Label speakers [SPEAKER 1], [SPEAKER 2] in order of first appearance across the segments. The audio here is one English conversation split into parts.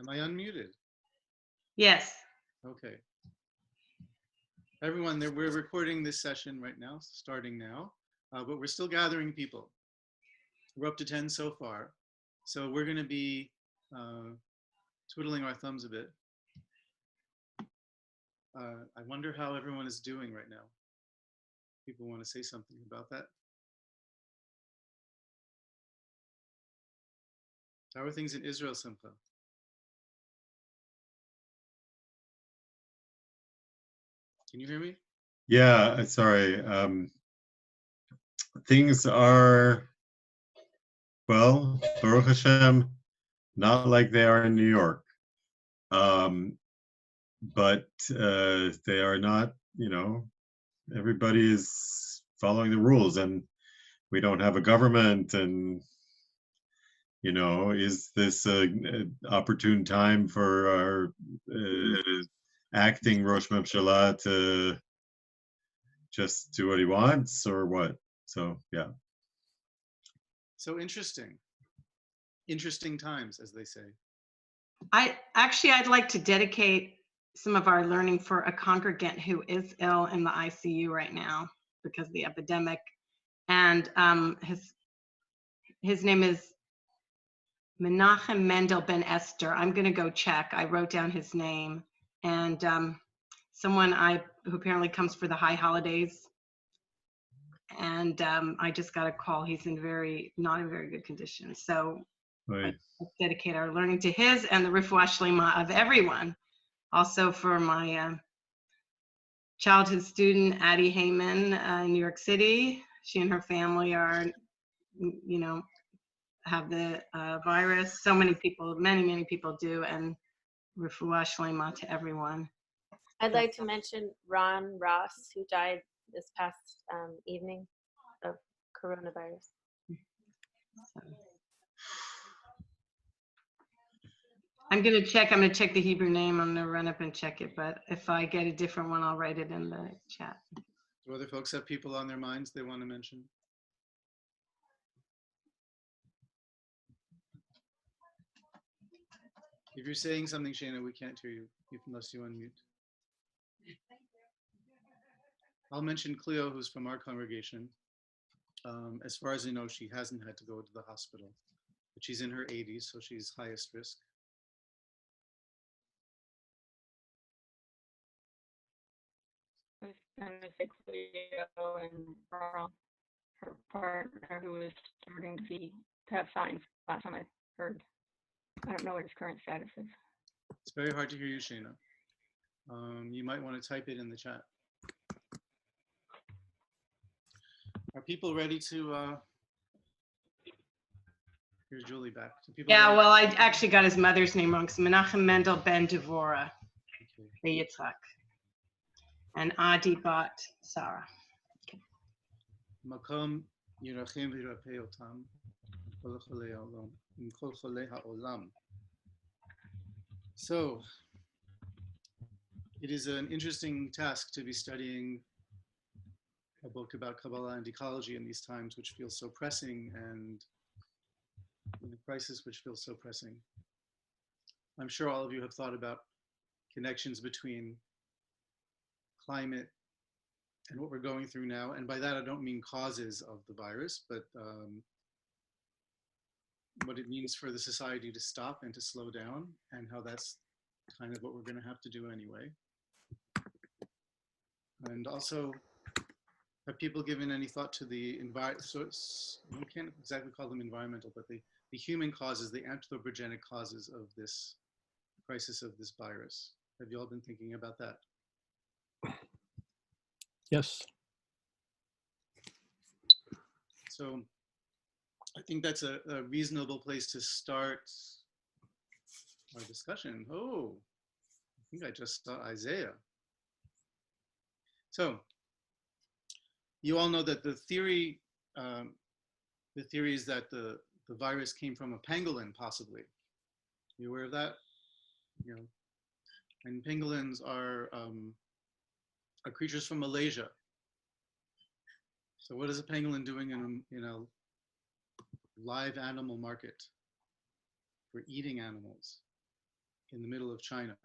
[SPEAKER 1] Am I unmuted?
[SPEAKER 2] Yes.
[SPEAKER 1] Okay. Everyone, we're recording this session right now, starting now, but we're still gathering people. We're up to 10 so far. So we're going to be twiddling our thumbs a bit. I wonder how everyone is doing right now. People want to say something about that. How are things in Israel, Simcha? Can you hear me?
[SPEAKER 3] Yeah, sorry. Things are, well, Baruch Hashem, not like they are in New York. But they are not, everybody is following the rules, and we don't have a government, and is this an opportune time for our acting Rosh Mמשלה to just do what he wants, or what? So, yeah.
[SPEAKER 1] So interesting. Interesting times, as they say.
[SPEAKER 2] I'd like to dedicate some of our learning for a congregant who is ill in the ICU right now because of the epidemic. And his name is Menachem Mendel Ben Esther. I'm going to go check. I wrote down his name. And someone who apparently comes for the high holidays. And I just got a call. He's not in very good condition. So
[SPEAKER 3] Right.
[SPEAKER 2] let's dedicate our learning to his and the Refuah Shlema of everyone. Also for my childhood student, Addie Heyman in New York City. She and her family are, have the virus. So many people, many people do. And Refuah Shlema to everyone.
[SPEAKER 4] I'd like to mention Ron Ross, who died this past evening of coronavirus.
[SPEAKER 2] I'm going to check the Hebrew name. I'm going to run up and check it. But if I get a different one, I'll write it in the chat.
[SPEAKER 1] Do other folks have people on their minds they want to mention? If you're saying something, Shana, we can't hear you unless you unmute. I'll mention Cleo, who's from our congregation. As far as I know, she hasn't had to go to the hospital, but she's in her 80s, so she's highest risk.
[SPEAKER 5] I was going to say Cleo and Carl, her partner, who was starting to have signs last time I heard. I don't know what his current status is.
[SPEAKER 1] It's very hard to hear you, Shana. You might want to type it in the chat. Are people ready to, here's Julie back.
[SPEAKER 2] Yeah, well, I actually got his mother's name wrong. It's Menachem Mendel Ben Devorah, Yitzhak, and Adi Bat Sarah.
[SPEAKER 1] Makom Yirachem V'Yirapeh Otam Kol Cholei Ha'olam Kol Cholei Ha'olam. So, it is an interesting task to be studying a book about Kabbalah and ecology in these times, which feels so pressing, and in a crisis which feels so pressing. I'm sure all of you have thought about connections between climate and what we're going through now. And by that, I don't mean causes of the virus, but what it means for the society to stop and to slow down, and how that's kind of what we're going to have to do anyway. And also, have people given any thought to the environment? So we can't exactly call them environmental, but the human causes, the anthropogenic causes of this crisis of this virus. Have you all been thinking about that?
[SPEAKER 6] Yes.
[SPEAKER 1] So I think that's a reasonable place to start our discussion. Oh, I think I just saw Isaiah. So you all know that the theory is that the virus came from a pangolin, possibly. You aware of that? And pangolins are creatures from Malaysia. So what is a pangolin doing in a live animal market for eating animals? in the middle of China.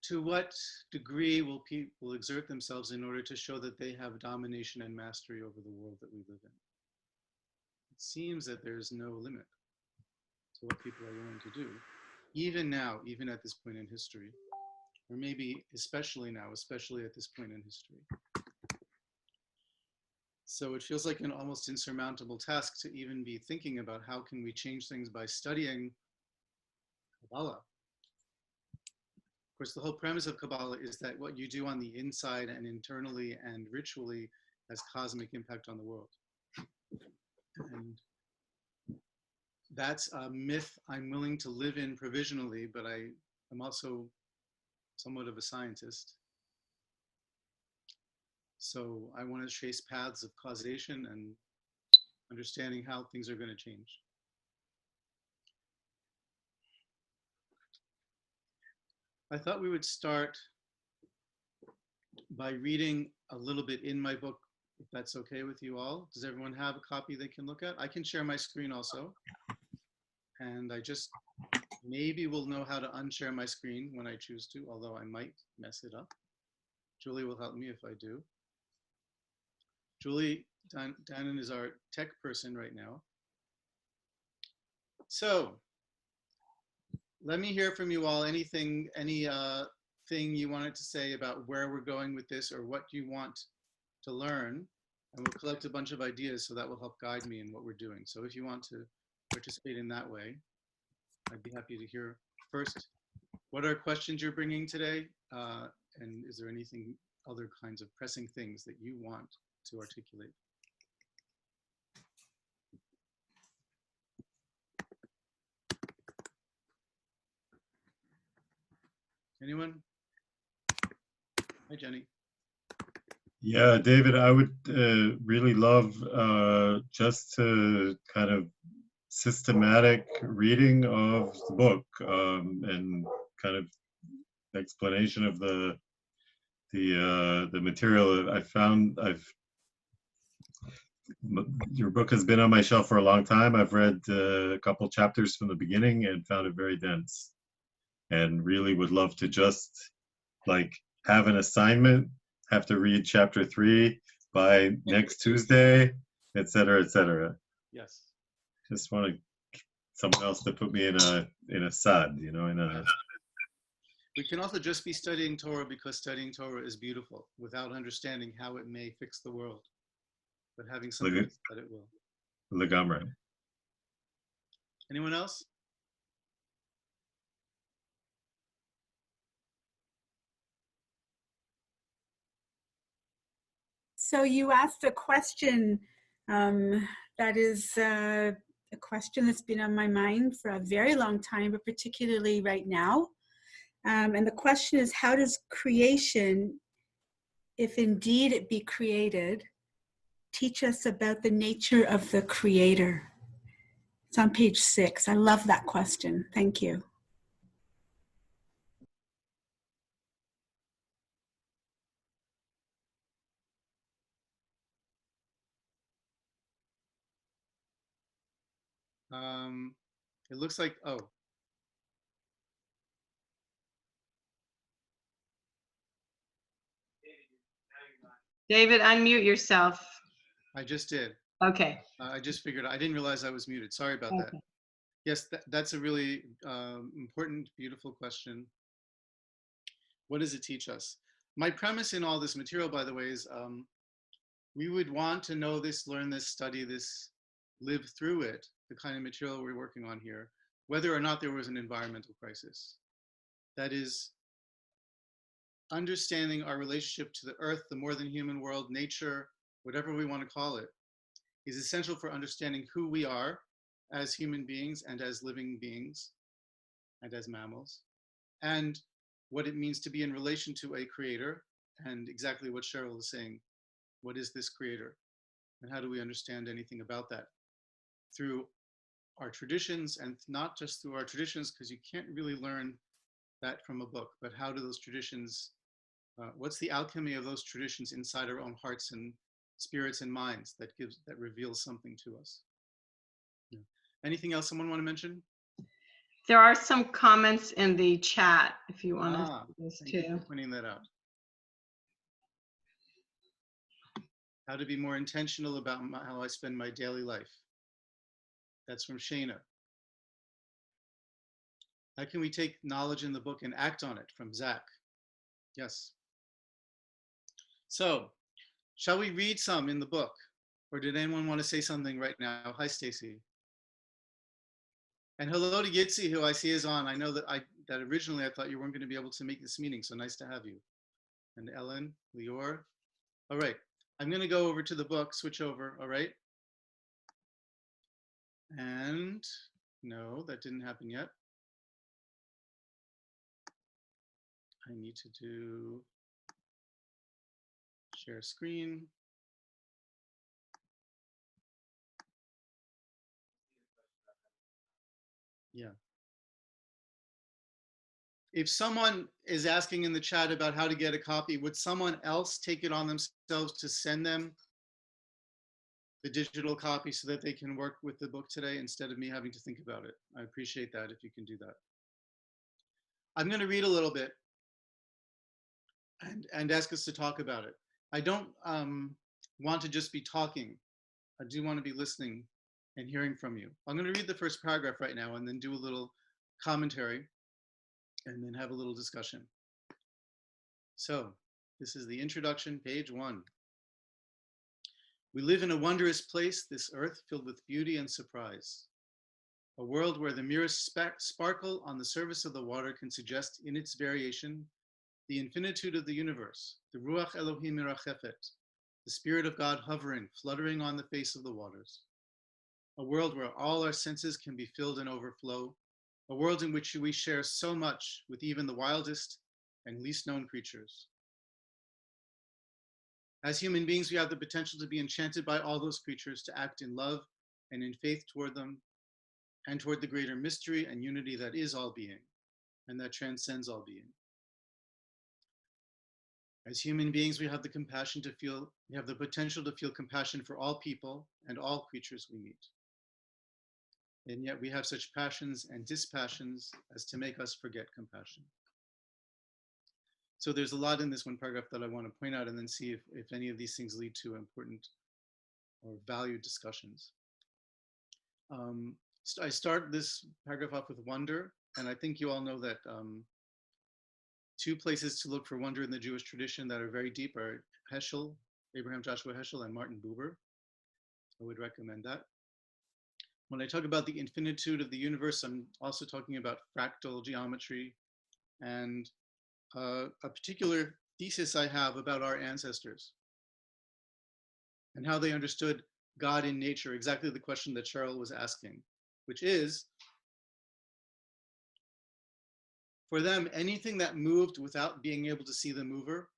[SPEAKER 1] To what degree will people exert themselves in order to show that they have domination and mastery over the world that we live in? It seems that there's no limit to what people are willing to do, even now, even at this point in history, or maybe especially now, especially at this point in history. So it feels like an almost insurmountable task to even be thinking about how can we change things by studying Kabbalah. Of course, the whole premise of Kabbalah is that what you do on the inside and internally and ritually has cosmic impact on the world. And that's a myth I'm willing to live in provisionally, but I'm also somewhat of a scientist. So I want to chase paths of causation and understanding how things are going to change. I thought we would start by reading a little bit in my book, if that's okay with you all. Does everyone have a copy they can look at? I can share my screen also. And I just maybe will know how to unshare my screen when I choose to, although I might mess it up. Julie will help me if I do. Julie Dannon is our tech person right now. So let me hear from you all. Anything you wanted to say about where we're going with this or what you want to learn, and we'll collect a bunch of ideas so that will help guide me in what we're doing. So if you want to participate in that way, I'd be happy to hear first. What are questions you're bringing today? And is there anything, other kinds of pressing things that you want to articulate? Anyone? Hi, Jenny.
[SPEAKER 3] Yeah, David, I would really love just to kind of systematic reading of the book and kind of explanation of the material. I found your book has been on my shelf for a long time. I've read a couple chapters from the beginning and found it very dense, and really would love to just like have an assignment, have to read chapter 3 by next Tuesday, etc., etc.
[SPEAKER 1] Yes.
[SPEAKER 3] Just want someone else to put me in a sad, you know, in a.
[SPEAKER 1] We can also just be studying Torah because studying Torah is beautiful without understanding how it may fix the world, but having some faith that it will.
[SPEAKER 3] Legamre.
[SPEAKER 1] Anyone else?
[SPEAKER 6] So you asked a question that is a question that's been on my mind for a very long time, but particularly right now. And the question is, how does creation, if indeed it be created, teach us about the nature of the creator? It's on page 6. I love that question. Thank you.
[SPEAKER 1] It looks like, oh.
[SPEAKER 2] David, unmute yourself.
[SPEAKER 1] I just did.
[SPEAKER 2] Okay.
[SPEAKER 1] I just figured, I didn't realize I was muted. Sorry about that. Yes, that's a really important, beautiful question. What does it teach us? My premise in all this material, by the way, is we would want to know this, learn this, study this, live through it, the kind of material we're working on here, whether or not there was an environmental crisis. That is, understanding our relationship to the earth, the more than human world, nature, whatever we want to call it, is essential for understanding who we are as human beings and as living beings and as mammals, and what it means to be in relation to a creator, and exactly what Cheryl is saying. What is this creator? And how do we understand anything about that? Through our traditions, and not just through our traditions, because you can't really learn that from a book, but how do those traditions, what's the alchemy of those traditions inside our own hearts and spirits and minds that reveals something to us. Yeah. Anything else someone want to mention?
[SPEAKER 2] There are some comments in the chat if you want to see those
[SPEAKER 1] Thank you
[SPEAKER 2] too.
[SPEAKER 1] for pointing that out. How to be more intentional about how I spend my daily life. That's from Shana. How can we take knowledge in the book and act on it? From Zach. Yes. So, shall we read some in the book? Or did anyone want to say something right now? Hi, Stacy. And hello to Yitzi, who I see is on. I know that originally I thought you weren't going to be able to make this meeting, so nice to have you. And Ellen, Lior. All right, I'm going to go over to the book, switch over, all right? And no, that didn't happen yet. I need to do share screen. Yeah. If someone is asking in the chat about how to get a copy, would someone else take it on themselves to send them the digital copy so that they can work with the book today instead of me having to think about it? I appreciate that if you can do that. I'm going to read a little bit and ask us to talk about it. I don't want to just be talking. I do want to be listening and hearing from you. I'm going to read the first paragraph right now and then do a little commentary and then have a little discussion. So this is the introduction, page 1. We live in a wondrous place, this earth filled with beauty and surprise. A world where the merest sparkle on the surface of the water can suggest in its variation the infinitude of the universe, the Ruach Elohim Mirachefet, the Spirit of God hovering, fluttering on the face of the waters. A world where all our senses can be filled and overflow, a world in which we share so much with even the wildest and least known creatures. As human beings, we have the potential to be enchanted by all those creatures, to act in love and in faith toward them, and toward the greater mystery and unity that is all being, and that transcends all being. As human beings, we have the potential to feel compassion for all people and all creatures we meet. And yet we have such passions and dispassions as to make us forget compassion. So there's a lot in this one paragraph that I want to point out and then see if any of these things lead to important or valued discussions. I start this paragraph off with wonder, and I think you all know that two places to look for wonder in the Jewish tradition that are very deep are Heschel, Abraham Joshua Heschel, and Martin Buber. I would recommend that. When I talk about the infinitude of the universe, I'm also talking about fractal geometry and a particular thesis I have about our ancestors and how they understood God in nature, exactly the question that Cheryl was asking, which is, for them, anything that moved without being able to see the mover,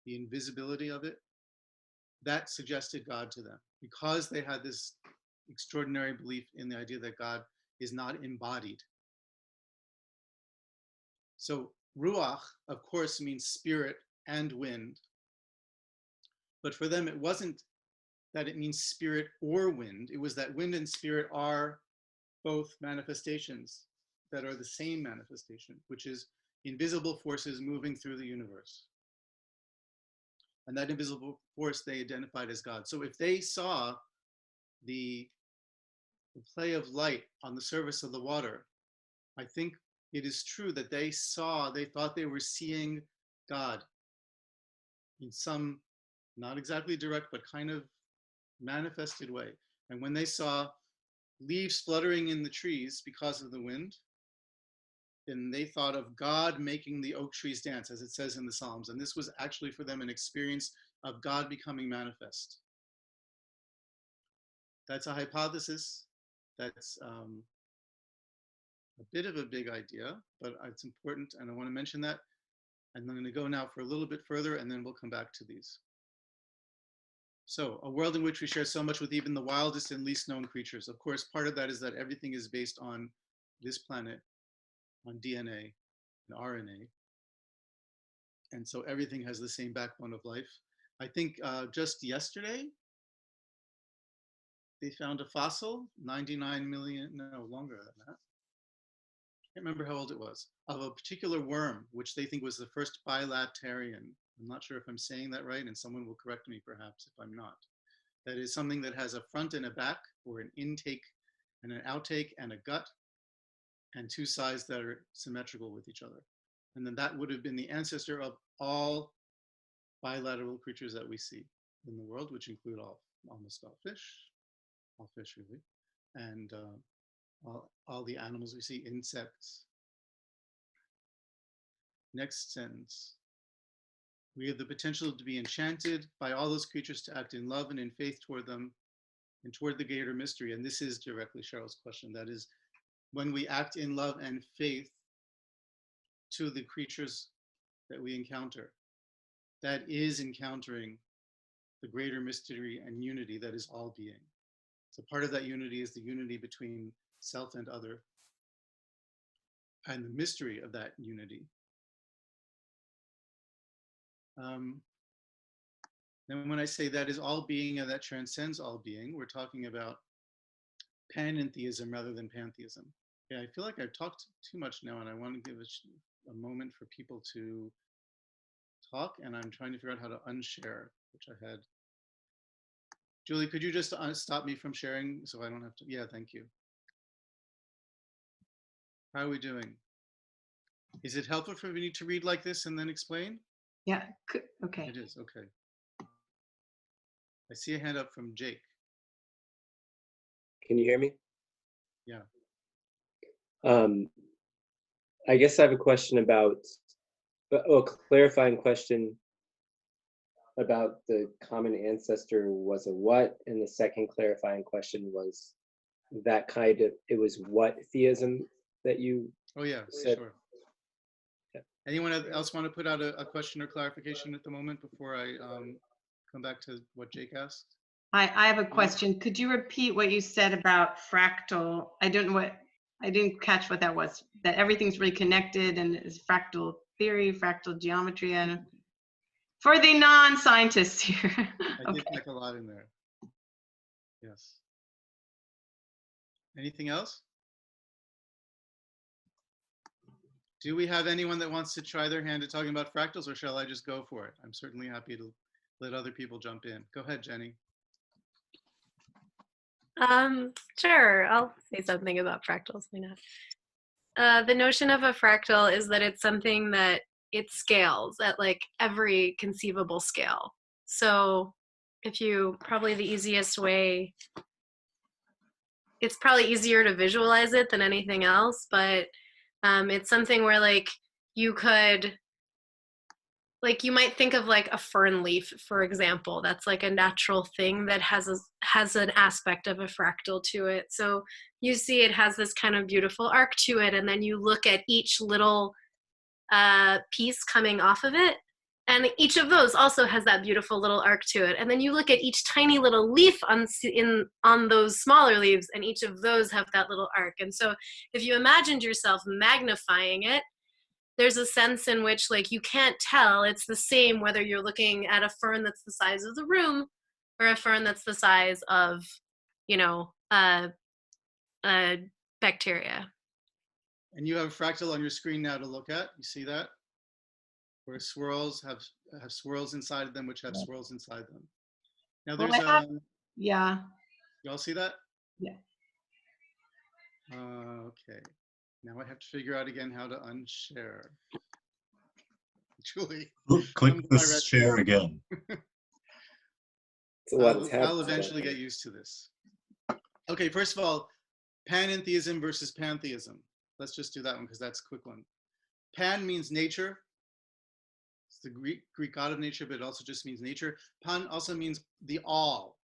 [SPEAKER 1] the invisibility of it, that suggested God to them, because they had this extraordinary belief in the idea that God is not embodied. So ruach, of course, means spirit and wind. But for them, it wasn't that it means spirit or wind. It was that wind and spirit are both manifestations that are the same manifestation, which is invisible forces moving through the universe. And that invisible force they identified as God. So if they saw the play of light on the surface of the water, I think it is true that they thought they were seeing God in some, not exactly direct, but kind of manifested way. And when they saw leaves fluttering in the trees because of the wind, then they thought of God making the oak trees dance, as it says in the Psalms. And this was actually for them an experience of God becoming manifest. That's a hypothesis. That's a bit of a big idea, but it's important, and I want to mention that. And I'm going to go now for a little bit further, and then we'll come back to these. So, a world in which we share so much with even the wildest and least known creatures. Of course, part of that is that everything is based on this planet, on DNA and RNA. And so everything has the same backbone of life. I think just yesterday, they found a fossil, 99 million, no, longer than that. I can't remember how old it was, of a particular worm, which they think was the first bilaterian. I'm not sure if I'm saying that right, and someone will correct me perhaps if I'm not. That is something that has a front and a back, or an intake and an outtake and a gut, and two sides that are symmetrical with each other. And then that would have been the ancestor of all bilateral creatures that we see in the world, which include almost all fish really, and all the animals we see, insects. Next sentence. We have the potential to be enchanted by all those creatures, to act in love and in faith toward them and toward the greater mystery. And this is directly Cheryl's question. That is, when we act in love and faith to the creatures that we encounter, that is encountering the greater mystery and unity that is all being. So part of that unity is the unity between self and other, and the mystery of that unity. And when I say that is all being and that transcends all being, we're talking about panentheism rather than pantheism. Yeah, I feel like I've talked too much now, and I want to give a moment for people to talk, and I'm trying to figure out how to unshare, which I had. Julie, could you just stop me from sharing so I don't have to? Yeah, thank you. How are we doing? Is it helpful for me to read like this and then explain?
[SPEAKER 2] Yeah, okay.
[SPEAKER 1] It is, okay. I see a hand up from Jake.
[SPEAKER 7] Can you hear me?
[SPEAKER 1] Yeah.
[SPEAKER 7] I guess I have a question about, a clarifying question about the common ancestor was a what, and the second clarifying question was that kind of, it was what theism that you
[SPEAKER 1] Oh yeah,
[SPEAKER 7] said?
[SPEAKER 1] sure. Anyone else want to put out a question or clarification at the moment before I come back to what Jake asked?
[SPEAKER 2] I have a question. Could you repeat what you said about fractal? I didn't catch what that was. That everything's really connected and is fractal theory, fractal geometry, and for the non-scientists here.
[SPEAKER 1] I did pack a lot in there. Yes. Anything else? Do we have anyone that wants to try their hand at talking about fractals, or shall I just go for it? I'm certainly happy to let other people jump in. Go ahead, Jenny.
[SPEAKER 4] Sure, I'll say something about fractals. Why not? The notion of a fractal is that it's something that it scales at like every conceivable scale. So probably the easiest way, it's probably easier to visualize it than anything else, but it's something where like you might think of like a fern leaf, for example. That's like a natural thing that has an aspect of a fractal to it. So you see it has this kind of beautiful arc to it, and then you look at each little piece coming off of it, and each of those also has that beautiful little arc to it. And then you look at each tiny little leaf on those smaller leaves, and each of those have that little arc. And so if you imagined yourself magnifying it, there's a sense in which like you can't tell it's the same whether you're looking at a fern that's the size of the room or a fern that's the size of, bacteria.
[SPEAKER 1] And you have a fractal on your screen now to look at. You see that? Where swirls have swirls inside of them, which have swirls inside them. Now there's
[SPEAKER 2] yeah.
[SPEAKER 1] You all see that?
[SPEAKER 2] Yeah.
[SPEAKER 1] Okay. Now I have to figure out again how to unshare. Julie.
[SPEAKER 3] Click the share again.
[SPEAKER 1] I'll eventually get used to this. Okay, first of all, panentheism versus pantheism. Let's just do that one because that's a quick one. Pan means nature. It's the Greek god of nature, but it also just means nature. Pan also means the all.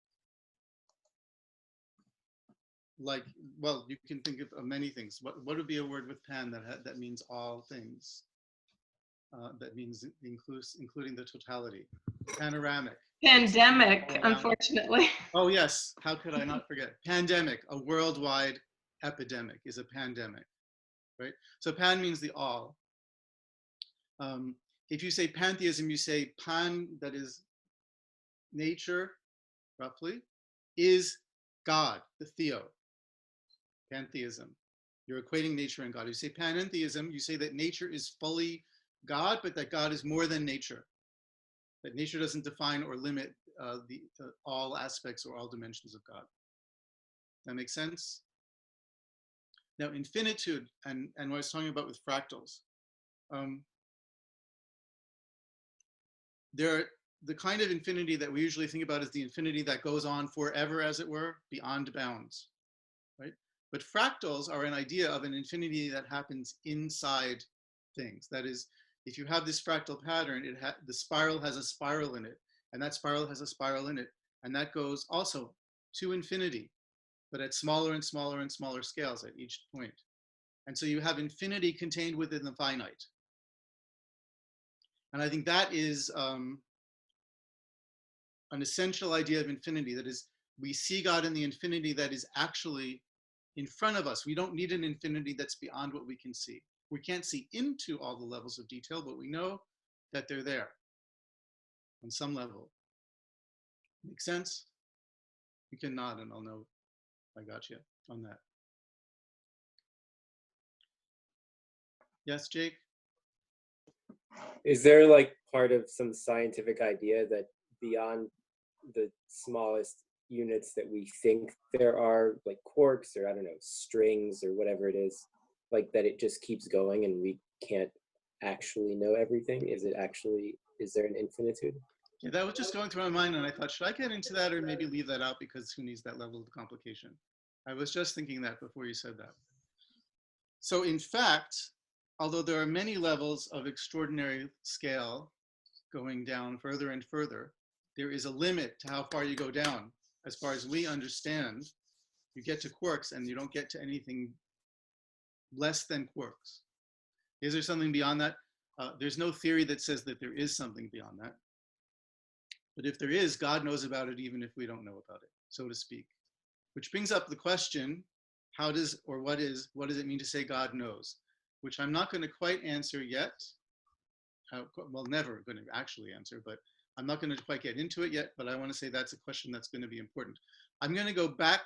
[SPEAKER 1] Like, well, you can think of many things. What would be a word with pan that means all things? That means including the totality. Panoramic.
[SPEAKER 2] Pandemic, unfortunately.
[SPEAKER 1] Oh yes, how could I not forget? Pandemic, a worldwide epidemic is a pandemic, right? So pan means the all. If you say pantheism, you say pan, that is nature, roughly, is God, the theo, pantheism. You're equating nature and God. You say panentheism, you say that nature is fully God, but that God is more than nature. That nature doesn't define or limit all aspects or all dimensions of God. That makes sense? Now, infinitude, and what I was talking about with fractals, the kind of infinity that we usually think about is the infinity that goes on forever, as it were, beyond bounds, right? But fractals are an idea of an infinity that happens inside things. That is, if you have this fractal pattern, the spiral has a spiral in it, and that spiral has a spiral in it, and that goes also to infinity, but at smaller and smaller and smaller scales at each point. And so you have infinity contained within the finite. And I think that is an essential idea of infinity. That is, we see God in the infinity that is actually in front of us. We don't need an infinity that's beyond what we can see. We can't see into all the levels of detail, but we know that they're there on some level. Make sense? You can nod and I'll know I got you on that. Yes, Jake?
[SPEAKER 7] Is there like part of some scientific idea that beyond the smallest units that we think there are, like quarks or I don't know, strings or whatever it is, like that it just keeps going and we can't actually know everything? Is there an infinitude?
[SPEAKER 1] Yeah, that was just going through my mind and I thought, should I get into that or maybe leave that out because who needs that level of complication? I was just thinking that before you said that. So in fact, although there are many levels of extraordinary scale going down further and further, there is a limit to how far you go down. As far as we understand, you get to quarks and you don't get to anything less than quarks. Is there something beyond that? There's no theory that says that there is something beyond that. But if there is, God knows about it even if we don't know about it, so to speak. Which brings up the question, what does it mean to say God knows? Which I'm not going to quite answer yet. Well, never going to actually answer, but I'm not going to quite get into it yet, but I want to say that's a question that's going to be important. I'm going to go back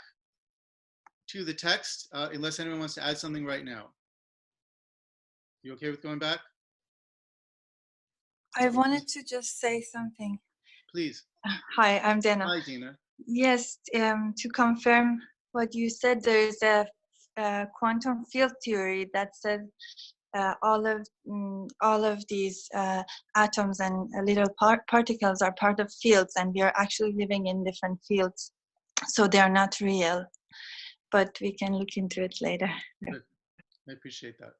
[SPEAKER 1] to the text, unless anyone wants to add something right now. You okay with going back?
[SPEAKER 8] I wanted to just say something.
[SPEAKER 1] Please.
[SPEAKER 8] Hi, I'm Dana.
[SPEAKER 1] Hi, Dina.
[SPEAKER 8] Yes, to confirm what you said, there is a quantum field theory that says all of these atoms and little particles are part of fields, and we are actually living in different fields, so they are not real. But we can look into it later.
[SPEAKER 1] Good. I appreciate that.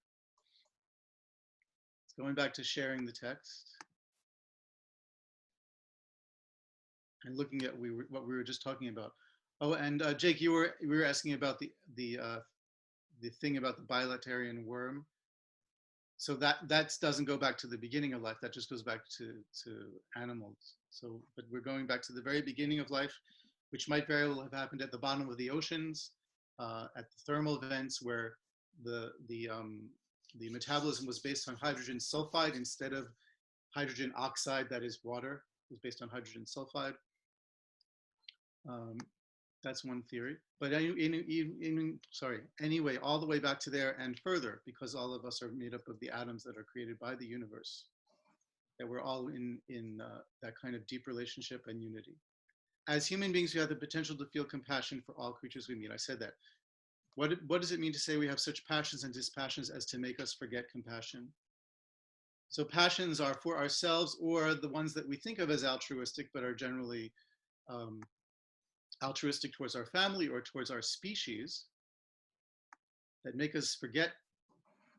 [SPEAKER 1] Going back to sharing the text and looking at what we were just talking about. Oh, and Jake, we were asking about the thing about the bilaterian worm. So that doesn't go back to the beginning of life. That just goes back to animals. So, but we're going back to the very beginning of life, which might very well have happened at the bottom of the oceans, at the thermal vents where the metabolism was based on hydrogen sulfide instead of hydrogen oxide, that is water. It was based on hydrogen sulfide. That's one theory. But anyway, all the way back to there and further, because all of us are made up of the atoms that are created by the universe, that we're all in that kind of deep relationship and unity. As human beings, we have the potential to feel compassion for all creatures we meet. I said that. What does it mean to say we have such passions and dispassions as to make us forget compassion? So passions are for ourselves or the ones that we think of as altruistic, but are generally altruistic towards our family or towards our species, that make us forget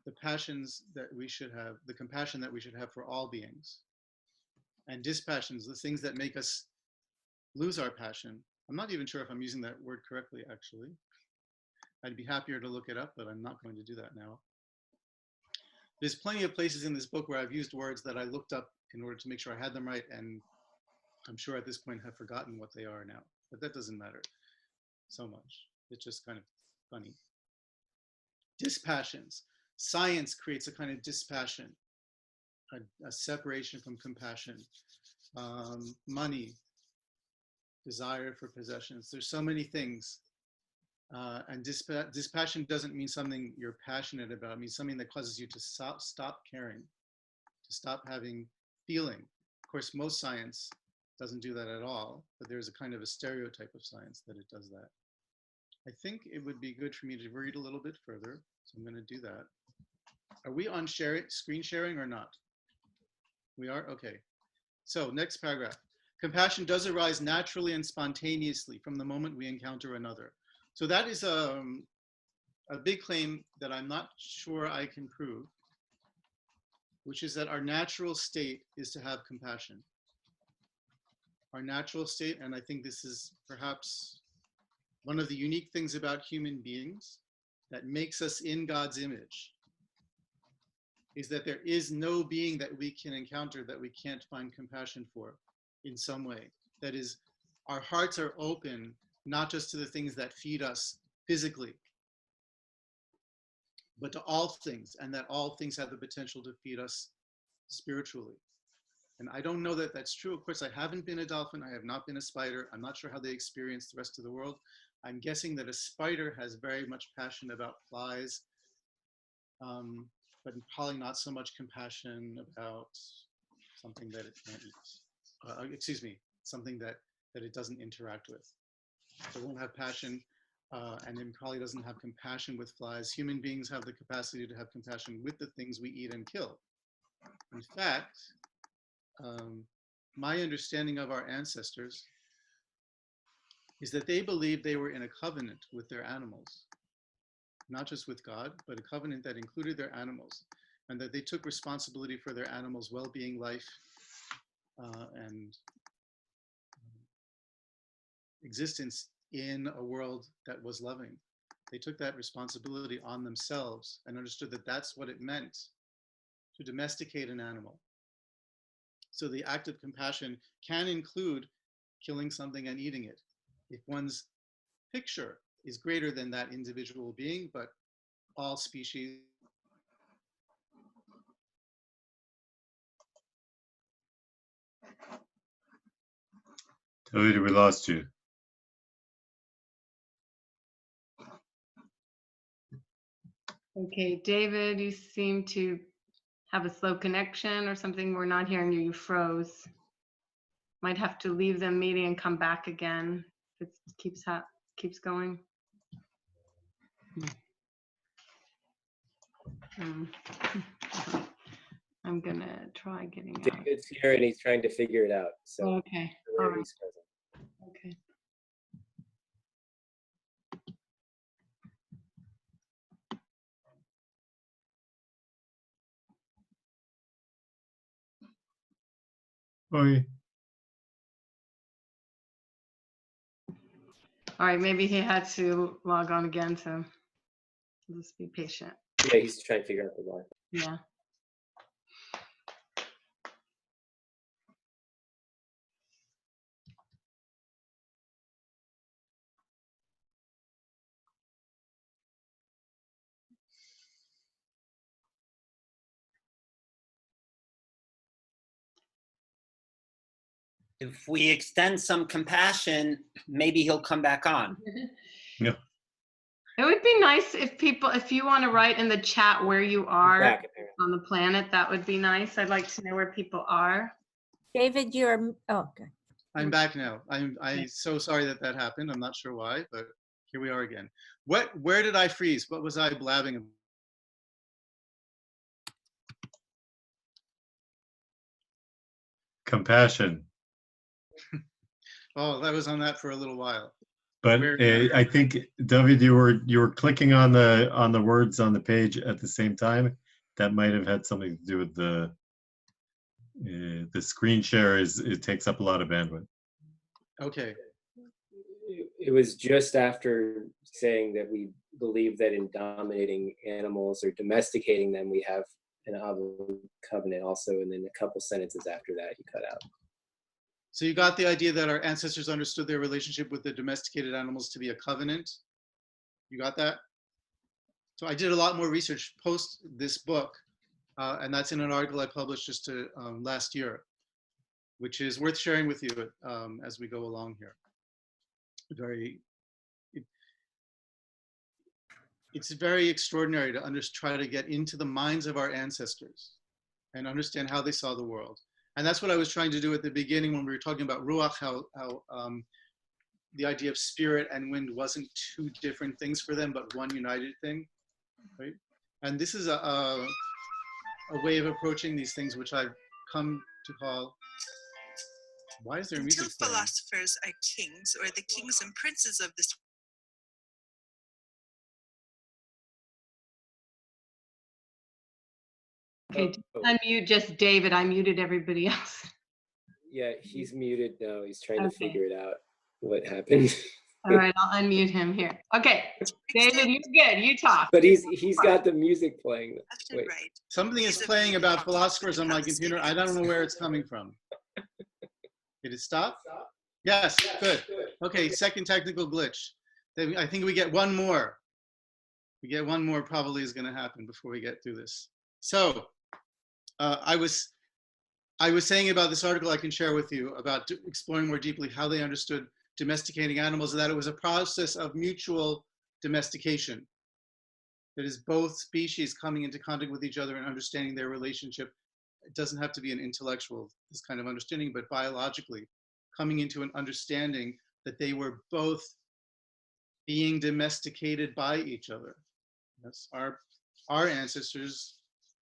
[SPEAKER 1] the passions that we should have, the compassion that we should have for all beings. And dispassions, the things that make us lose our passion. I'm not even sure if I'm using that word correctly, actually. I'd be happier to look it up, but I'm not going to do that now. There's plenty of places in this book where I've used words that I looked up in order to make sure I had them right, and I'm sure at this point have forgotten what they are now, but that doesn't matter so much. It's just kind of funny. Dispassions. Science creates a kind of dispassion, a separation from compassion. Money, desire for possessions. There's so many things. And dispassion doesn't mean something you're passionate about. It means something that causes you to stop caring, to stop having feeling. Of course, most science doesn't do that at all, but there's a kind of a stereotype of science that it does that. I think it would be good for me to read a little bit further, so I'm going to do that. Are we on screen sharing or not? We are? Okay. So next paragraph. Compassion does arise naturally and spontaneously from the moment we encounter another. So that is a big claim that I'm not sure I can prove, which is that our natural state is to have compassion. Our natural state, and I think this is perhaps one of the unique things about human beings that makes us in God's image, is that there is no being that we can encounter that we can't find compassion for in some way. That is, our hearts are open, not just to the things that feed us physically, but to all things, and that all things have the potential to feed us spiritually. And I don't know that that's true. Of course, I haven't been a dolphin. I have not been a spider. I'm not sure how they experience the rest of the world. I'm guessing that a spider has very much passion about flies, but probably not so much compassion about something that it can't eat. Something that it doesn't interact with. So it won't have passion, and it probably doesn't have compassion with flies. Human beings have the capacity to have compassion with the things we eat and kill. In fact, my understanding of our ancestors is that they believed they were in a covenant with their animals, not just with God, but a covenant that included their animals, and that they took responsibility for their animals' well-being, life, and existence in a world that was loving. They took that responsibility on themselves and understood that that's what it meant to domesticate an animal. So the act of compassion can include killing something and eating it, if one's picture is greater than that individual being, but all species.
[SPEAKER 3] David, we lost you.
[SPEAKER 2] Okay, David, you seem to have a slow connection or something. We're not hearing you. You froze. Might have to leave the meeting and come back again if it keeps going. I'm gonna try getting out.
[SPEAKER 7] David's here and he's trying to figure it out. So
[SPEAKER 2] Okay. All right. Okay.
[SPEAKER 3] Oi.
[SPEAKER 2] All right, maybe he had to log on again, so just be patient.
[SPEAKER 7] Yeah, he's trying to figure out the why.
[SPEAKER 2] Yeah.
[SPEAKER 9] If we extend some compassion, maybe he'll come back on.
[SPEAKER 3] Yeah.
[SPEAKER 2] It would be nice if you want to write in the chat where you are on the planet, that would be nice. I'd like to know where people are.
[SPEAKER 6] David, you're, oh, okay.
[SPEAKER 1] I'm back now. I'm so sorry that happened. I'm not sure why, but here we are again. Where did I freeze? What was I blabbing about?
[SPEAKER 3] Compassion.
[SPEAKER 1] Oh, I was on that for a little while.
[SPEAKER 3] But I think, David, you were clicking on the words on the page at the same time. That might have had something to do with the screen share. It takes up a lot of bandwidth.
[SPEAKER 1] Okay.
[SPEAKER 7] It was just after saying that we believe that in dominating animals or domesticating them, we have an covenant also, and then a couple sentences after that you cut out.
[SPEAKER 1] So you got the idea that our ancestors understood their relationship with the domesticated animals to be a covenant? You got that? So I did a lot more research post this book, and that's in an article I published just last year, which is worth sharing with you as we go along here. very, it's very extraordinary to try to get into the minds of our ancestors and understand how they saw the world. And that's what I was trying to do at the beginning when we were talking about ruach, how the idea of spirit and wind wasn't two different things for them, but one united thing, right? And this is a way of approaching these things, which I've come to call, why is there music
[SPEAKER 10] Until
[SPEAKER 1] playing?
[SPEAKER 10] philosophers are kings, or the kings and princes of this.
[SPEAKER 2] Okay,
[SPEAKER 7] Oh,
[SPEAKER 2] unmute just David. I muted everybody else.
[SPEAKER 7] yeah, he's muted now. He's trying to
[SPEAKER 2] Okay.
[SPEAKER 7] figure it out what happened.
[SPEAKER 2] All right, I'll unmute him here. Okay, David, you're good. You talk.
[SPEAKER 7] But he's got the music playing.
[SPEAKER 10] Left and
[SPEAKER 7] Wait.
[SPEAKER 10] right.
[SPEAKER 1] Something is playing about philosophers on my computer. I don't know where it's coming from. Did it stop? Yes, good. Okay, second technical glitch. Then I think we get one more. We get one more probably is going to happen before we get through this. So I was saying about this article I can share with you about exploring more deeply how they understood domesticating animals, and that it was a process of mutual domestication. That is both species coming into contact with each other and understanding their relationship. It doesn't have to be an intellectual, this kind of understanding, but biologically coming into an understanding that they were both being domesticated by each other. That's our ancestors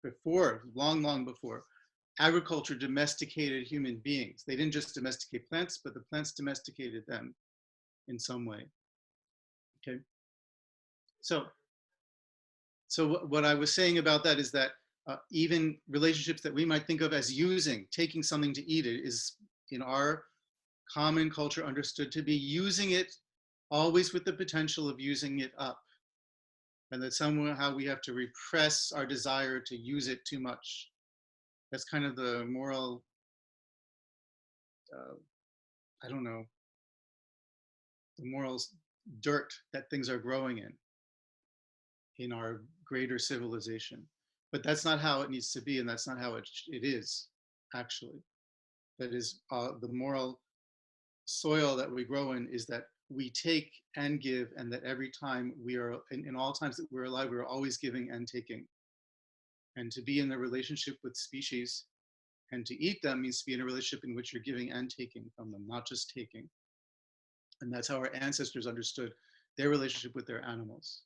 [SPEAKER 1] before, long before, agriculture domesticated human beings. They didn't just domesticate plants, but the plants domesticated them in some way. Okay. So what I was saying about that is that even relationships that we might think of as taking something to eat it, is in our common culture understood to be using it always with the potential of using it up. And that somehow we have to repress our desire to use it too much. That's kind of the moral, I don't know, the moral dirt that things are growing in our greater civilization. But that's not how it needs to be, and that's not how it is, actually. That is, the moral soil that we grow in is that we take and give, and that every time we are, in all times that we're alive, we're always giving and taking. And to be in the relationship with species and to eat them means to be in a relationship in which you're giving and taking from them, not just taking. And that's how our ancestors understood their relationship with their animals.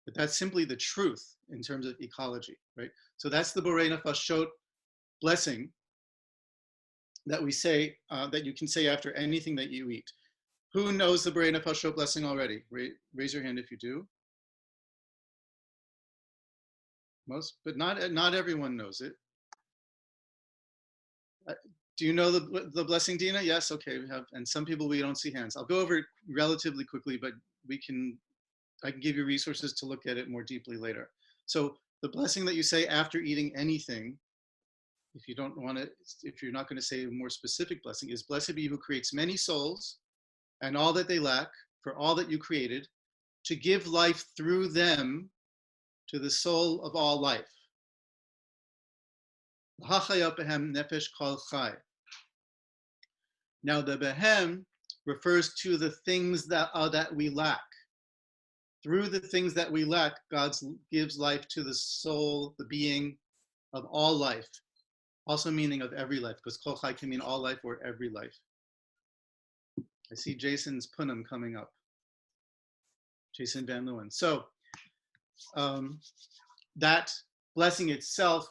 [SPEAKER 1] But that's simply the truth in terms of ecology, right? So that's the Borei Nefashot blessing that we say, that you can say after anything that you eat. Who knows the Borei Nefashot blessing already? Raise your hand if you do. Most, but not everyone knows it. Do you know the blessing, Dina? Yes, okay, we have, and some people we don't see hands. I'll go over it relatively quickly, but I can give you resources to look at it more deeply later. So the blessing that you say after eating anything, if you don't want to, if you're not going to say a more specific blessing, is blessed be he who creates many souls and all that they lack for all that you created, to give life through them to the soul of all life. Now the behem refers to the things that we lack. Through the things that we lack, God gives life to the soul, the being of all life. Also meaning of every life, because kol chai can mean all life or every life. I see Jason's punam coming up. Jason Van Leeuwen. So that blessing itself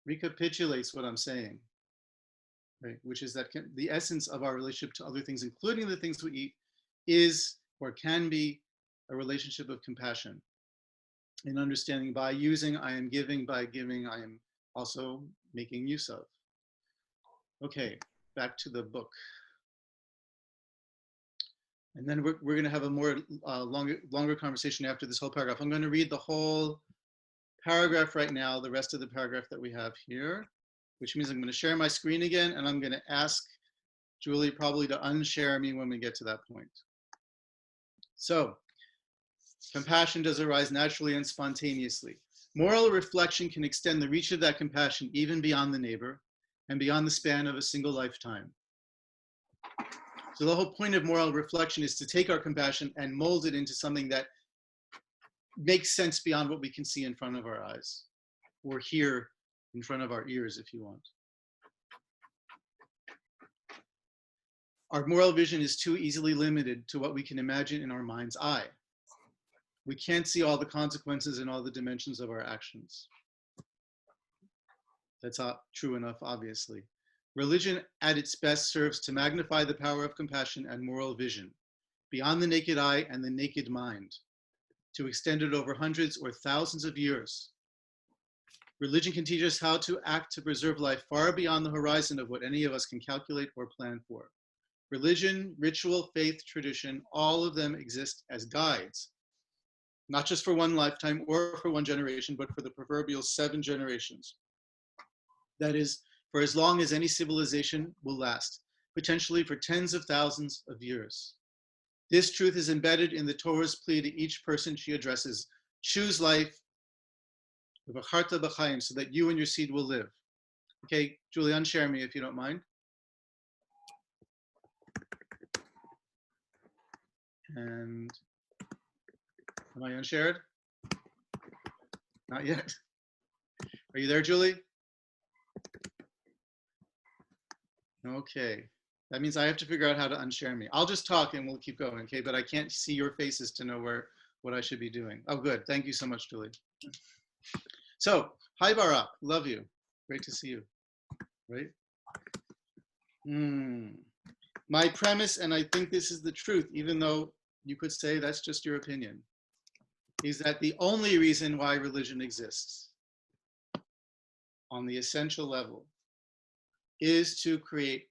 [SPEAKER 1] recapitulates what I'm saying, right? Which is that the essence of our relationship to other things, including the things we eat, is or can be a relationship of compassion. In understanding, by using, I am giving, by giving, I am also making use of. Okay, back to the book. And then we're going to have a more longer conversation after this whole paragraph. I'm going to read the whole paragraph right now, the rest of the paragraph that we have here, which means I'm going to share my screen again, and I'm going to ask Julie probably to unshare me when we get to that point. So, compassion does arise naturally and spontaneously. Moral reflection can extend the reach of that compassion even beyond the neighbor, and beyond the span of a single lifetime. So the whole point of moral reflection is to take our compassion and mold it into something that makes sense beyond what we can see in front of our eyes, or hear in front of our ears, if you want. Our moral vision is too easily limited to what we can imagine in our mind's eye. We can't see all the consequences and all the dimensions of our actions. That's not true enough, obviously. Religion at its best serves to magnify the power of compassion and moral vision beyond the naked eye and the naked mind, to extend it over hundreds or thousands of years. Religion can teach us how to act to preserve life far beyond the horizon of what any of us can calculate or plan for. Religion, ritual, faith, tradition, all of them exist as guides, not just for one lifetime or for one generation, but for the proverbial 7 generations. That is, for as long as any civilization will last, potentially for tens of thousands of years. This truth is embedded in the Torah's plea to each person she addresses: choose life, so that you and your seed will live. Okay, Julie, unshare me if you don't mind. And am I unshared? Not yet. Are you there, Julie? Okay. That means I have to figure out how to unshare me. I'll just talk and we'll keep going, okay? But I can't see your faces to know what I should be doing. Oh, good. Thank you so much, Julie. So, hi, Barak. Love you. Great to see you. Right? My premise, and I think this is the truth, even though you could say that's just your opinion, is that the only reason why religion exists on the essential level is to create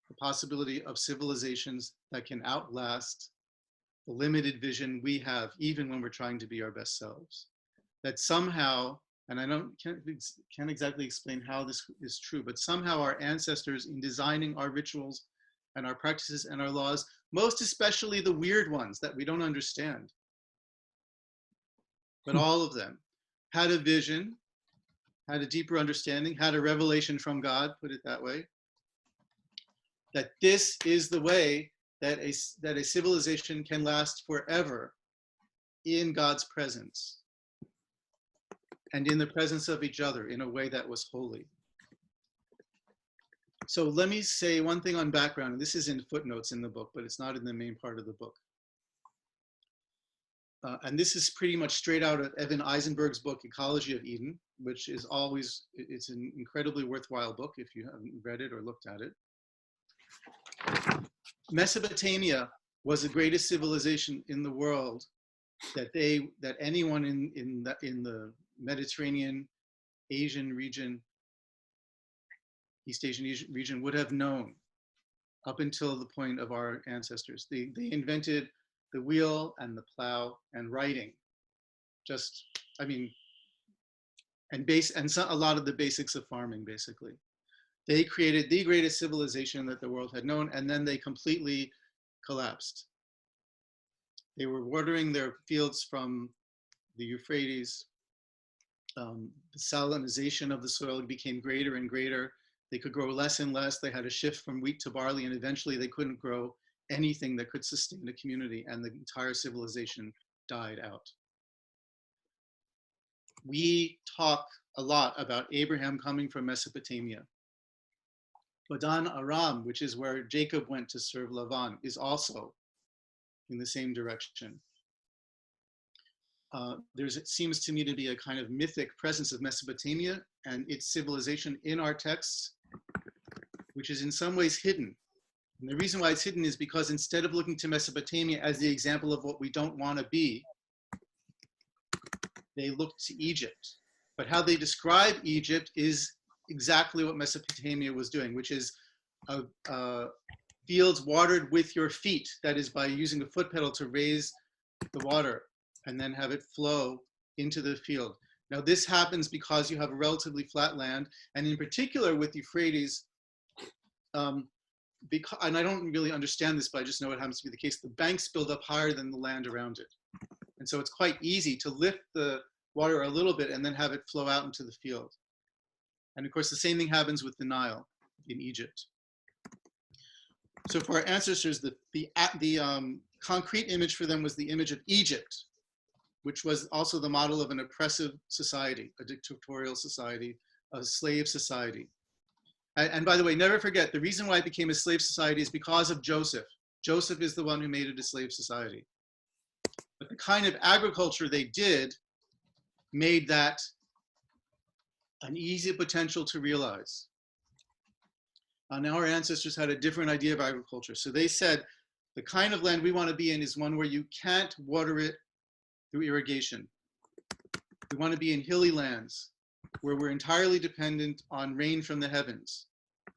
[SPEAKER 1] the possibility of civilizations that can outlast the limited vision we have, even when we're trying to be our best selves. That somehow, and I can't exactly explain how this is true, but somehow our ancestors, in designing our rituals and our practices and our laws, most especially the weird ones that we don't understand, but all of them, had a vision, had a deeper understanding, had a revelation from God, put it that way, that this is the way that a civilization can last forever in God's presence and in the presence of each other in a way that was holy. So let me say one thing on background, and this is in footnotes in the book, but it's not in the main part of the book. And this is pretty much straight out of Evan Eisenberg's book, Ecology of Eden, which is always, it's an incredibly worthwhile book if you haven't read it or looked at it. Mesopotamia was the greatest civilization in the world that anyone in the Mediterranean, Asian region, East Asian region would have known up until the point of our ancestors. They invented the wheel and the plow and writing. A lot of the basics of farming, basically. They created the greatest civilization that the world had known, and then they completely collapsed. They were watering their fields from the Euphrates. The salinization of the soil became greater and greater. They could grow less and less. They had to shift from wheat to barley, and eventually they couldn't grow anything that could sustain a community, and the entire civilization died out. We talk a lot about Abraham coming from Mesopotamia. Padan Aram, which is where Jacob went to serve Lavan, is also in the same direction. It seems to me to be a kind of mythic presence of Mesopotamia and its civilization in our texts, which is in some ways hidden. And the reason why it's hidden is because instead of looking to Mesopotamia as the example of what we don't want to be, they look to Egypt. But how they describe Egypt is exactly what Mesopotamia was doing, which is fields watered with your feet. That is, by using a foot pedal to raise the water and then have it flow into the field. Now this happens because you have a relatively flat land, and in particular with Euphrates, and I don't really understand this, but I just know it happens to be the case, the banks build up higher than the land around it. And so it's quite easy to lift the water a little bit and then have it flow out into the field. And of course, the same thing happens with the Nile in Egypt. So for our ancestors, the concrete image for them was the image of Egypt, which was also the model of an oppressive society, a dictatorial society, a slave society. And by the way, never forget, the reason why it became a slave society is because of Joseph. Joseph is the one who made it a slave society. But the kind of agriculture they did made that an easy potential to realize. And our ancestors had a different idea of agriculture. So they said, the kind of land we want to be in is one where you can't water it through irrigation. We want to be in hilly lands where we're entirely dependent on rain from the heavens.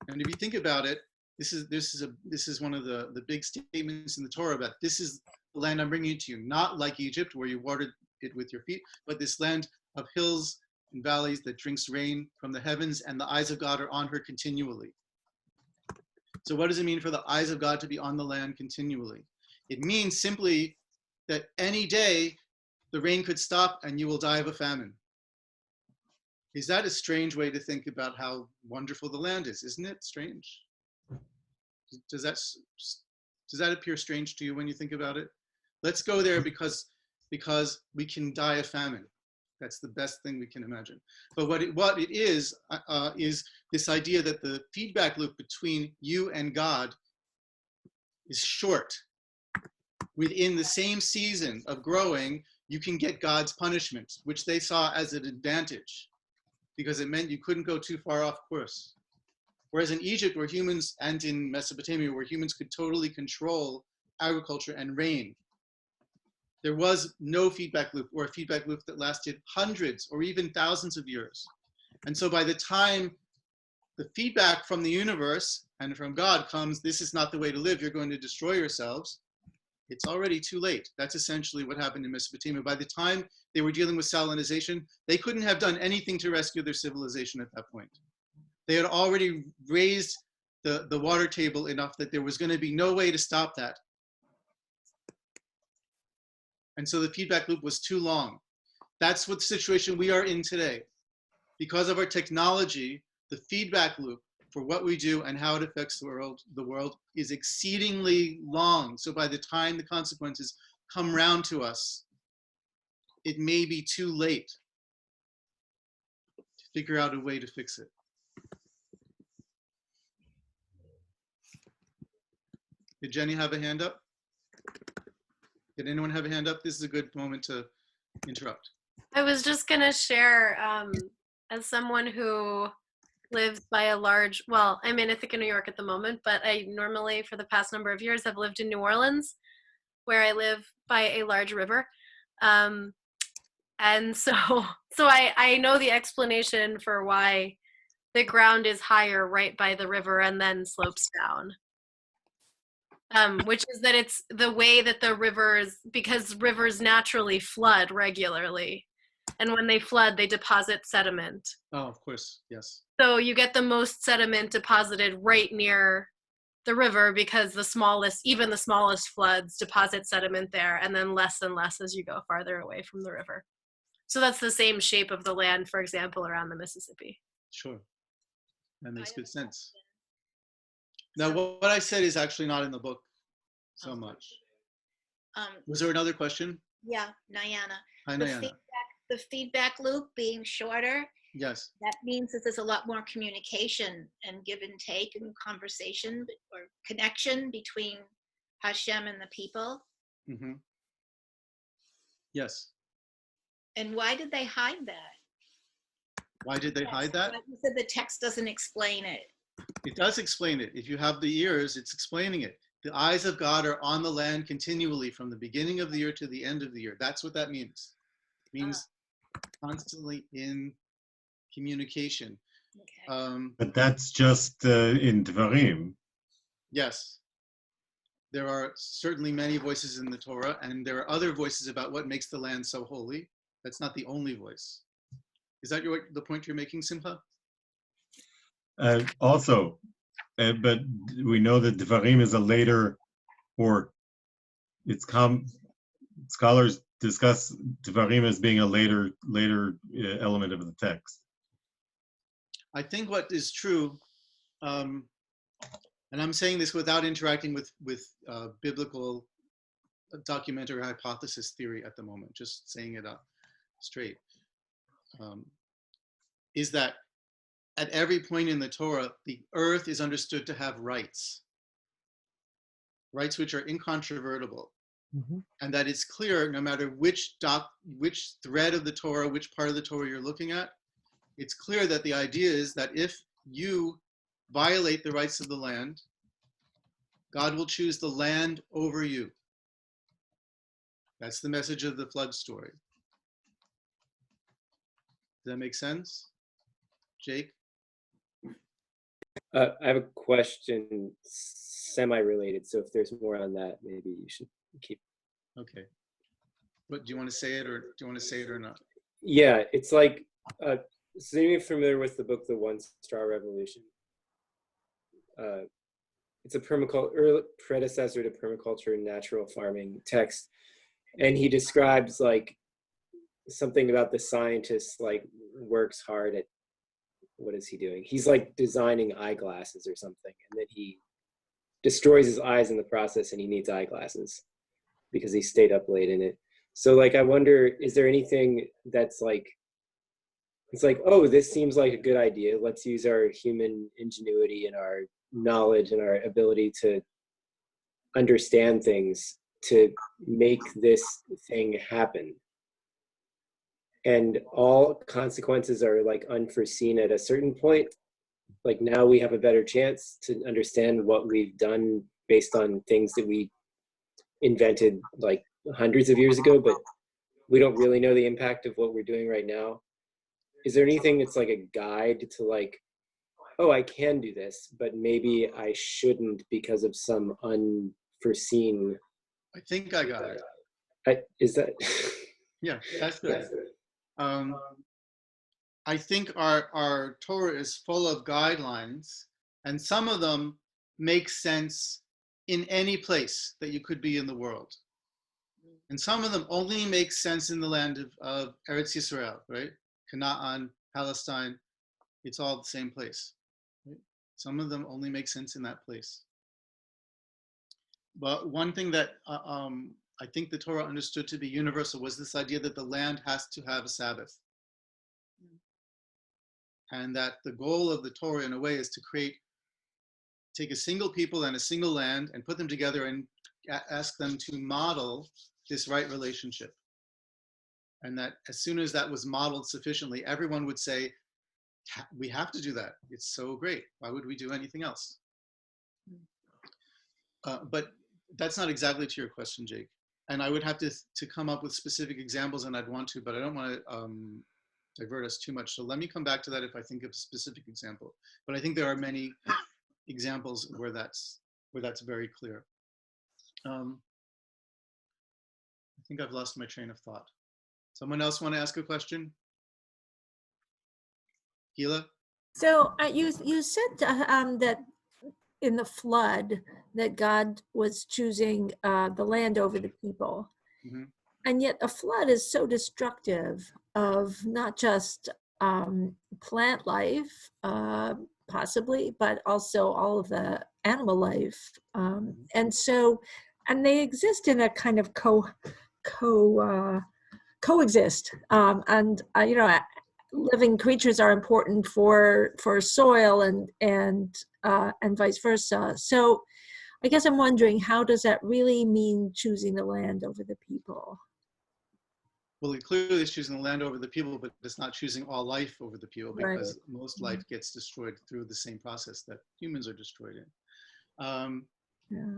[SPEAKER 1] And if you think about it, this is one of the big statements in the Torah about this is the land I'm bringing to you, not like Egypt where you watered it with your feet, but this land of hills and valleys that drinks rain from the heavens, and the eyes of God are on her continually. So what does it mean for the eyes of God to be on the land continually? It means simply that any day the rain could stop and you will die of a famine. Is that a strange way to think about how wonderful the land is? Isn't it strange? Does that appear strange to you when you think about it? Let's go there because we can die of famine. That's the best thing we can imagine. But what it is this idea that the feedback loop between you and God is short. Within the same season of growing, you can get God's punishment, which they saw as an advantage, because it meant you couldn't go too far off course. Whereas in Egypt, where humans, and in Mesopotamia, where humans could totally control agriculture and rain, there was no feedback loop, or a feedback loop that lasted hundreds or even thousands of years. And so by the time the feedback from the universe and from God comes, this is not the way to live, you're going to destroy yourselves, it's already too late. That's essentially what happened in Mesopotamia. By the time they were dealing with salinization, they couldn't have done anything to rescue their civilization at that point. They had already raised the water table enough that there was going to be no way to stop that. And so the feedback loop was too long. That's what the situation we are in today. Because of our technology, the feedback loop for what we do and how it affects the world is exceedingly long. So by the time the consequences come round to us, it may be too late to figure out a way to fix it. Did Jenny have a hand up? Did anyone have a hand up? This is a good moment to interrupt.
[SPEAKER 4] I was just going to share, as someone who lives by a large, well, I'm in Ithaca, New York at the moment, but I normally, for the past number of years, have lived in New Orleans, where I live by a large river. And so I know the explanation for why the ground is higher right by the river and then slopes down. Which is that it's the way that the rivers, because rivers naturally flood regularly. And when they flood, they deposit sediment.
[SPEAKER 1] Oh, of course, yes.
[SPEAKER 4] So you get the most sediment deposited right near the river because even the smallest floods deposit sediment there, and then less and less as you go farther away from the river. So that's the same shape of the land, for example, around the Mississippi.
[SPEAKER 1] Sure, that makes good sense. Now, what I said is actually not in the book so much. Was there another question?
[SPEAKER 11] Yeah, Nayana.
[SPEAKER 1] Hi, Nayana.
[SPEAKER 11] The feedback loop being shorter,
[SPEAKER 1] yes,
[SPEAKER 11] that means that there's a lot more communication and give and take and conversation or connection between Hashem and the people.
[SPEAKER 1] Mm-hmm. Yes.
[SPEAKER 11] And why did they hide that?
[SPEAKER 1] Why did they hide that?
[SPEAKER 11] You said the text doesn't explain it.
[SPEAKER 1] It does explain it. If you have the ears, it's explaining it. The eyes of God are on the land continually from the beginning of the year to the end of the year. That's what that means. It means constantly in communication.
[SPEAKER 11] Okay.
[SPEAKER 3] But that's just in Dvarim.
[SPEAKER 1] Yes. There are certainly many voices in the Torah, and there are other voices about what makes the land so holy. That's not the only voice. Is that the point you're making, Simcha?
[SPEAKER 3] Also, but we know that Dvarim is a later, or scholars discuss Dvarim as being a later element of the text.
[SPEAKER 1] I think what is true, and I'm saying this without interacting with biblical documentary hypothesis theory at the moment, just saying it up straight, is that at every point in the Torah, the earth is understood to have rights which are incontrovertible.
[SPEAKER 12] Mm-hmm.
[SPEAKER 1] And that it's clear, no matter which thread of the Torah, which part of the Torah you're looking at, it's clear that the idea is that if you violate the rights of the land, God will choose the land over you. That's the message of the flood story. Does that make sense? Jake?
[SPEAKER 7] I have a question semi-related, so if there's more on that, maybe you should keep.
[SPEAKER 1] Okay. But do you want to say it or not?
[SPEAKER 7] Yeah, it's like, so you're familiar with the book, The One Star Revolution? It's a early predecessor to permaculture and natural farming text. And he describes like something about the scientist like works hard at, what is he doing? He's like designing eyeglasses or something. And then he destroys his eyes in the process and he needs eyeglasses because he stayed up late in it. So like, I wonder, is there anything that's like, it's like, oh, this seems like a good idea. Let's use our human ingenuity and our knowledge and our ability to understand things to make this thing happen. And all consequences are like unforeseen at a certain point. Like now we have a better chance to understand what we've done based on things that we invented like hundreds of years ago, but we don't really know the impact of what we're doing right now. Is there anything that's like a guide to like, oh, I can do this, but maybe I shouldn't because of some unforeseen.
[SPEAKER 1] I think I got it.
[SPEAKER 7] Is that?
[SPEAKER 1] Yeah, that's good. I think our Torah is full of guidelines, and some of them make sense in any place that you could be in the world. And some of them only make sense in the land of Eretz Yisrael, right? Canaan, Palestine, it's all the same place. Right? Some of them only make sense in that place. But one thing that I think the Torah understood to be universal was this idea that the land has to have a Sabbath. And that the goal of the Torah in a way is to take a single people and a single land and put them together and ask them to model this right relationship. And that as soon as that was modeled sufficiently, everyone would say, we have to do that. It's so great. Why would we do anything else? But that's not exactly to your question, Jake. And I would have to come up with specific examples, and I'd want to, but I don't want to divert us too much. So let me come back to that if I think of a specific example. But I think there are many examples where that's very clear. I think I've lost my train of thought. Someone else want to ask a question? Gila?
[SPEAKER 13] So you said that in the flood that God was choosing the land over the people.
[SPEAKER 1] Mm-hmm.
[SPEAKER 13] And yet a flood is so destructive of not just plant life, possibly, but also all of the animal life. And they exist in a kind of coexist. Living creatures are important for soil and vice versa. So I guess I'm wondering, how does that really mean choosing the land over the people?
[SPEAKER 1] Well, it clearly is choosing the land over the people, but it's not choosing all life over the people, because most life gets destroyed through the same process that humans are destroyed in.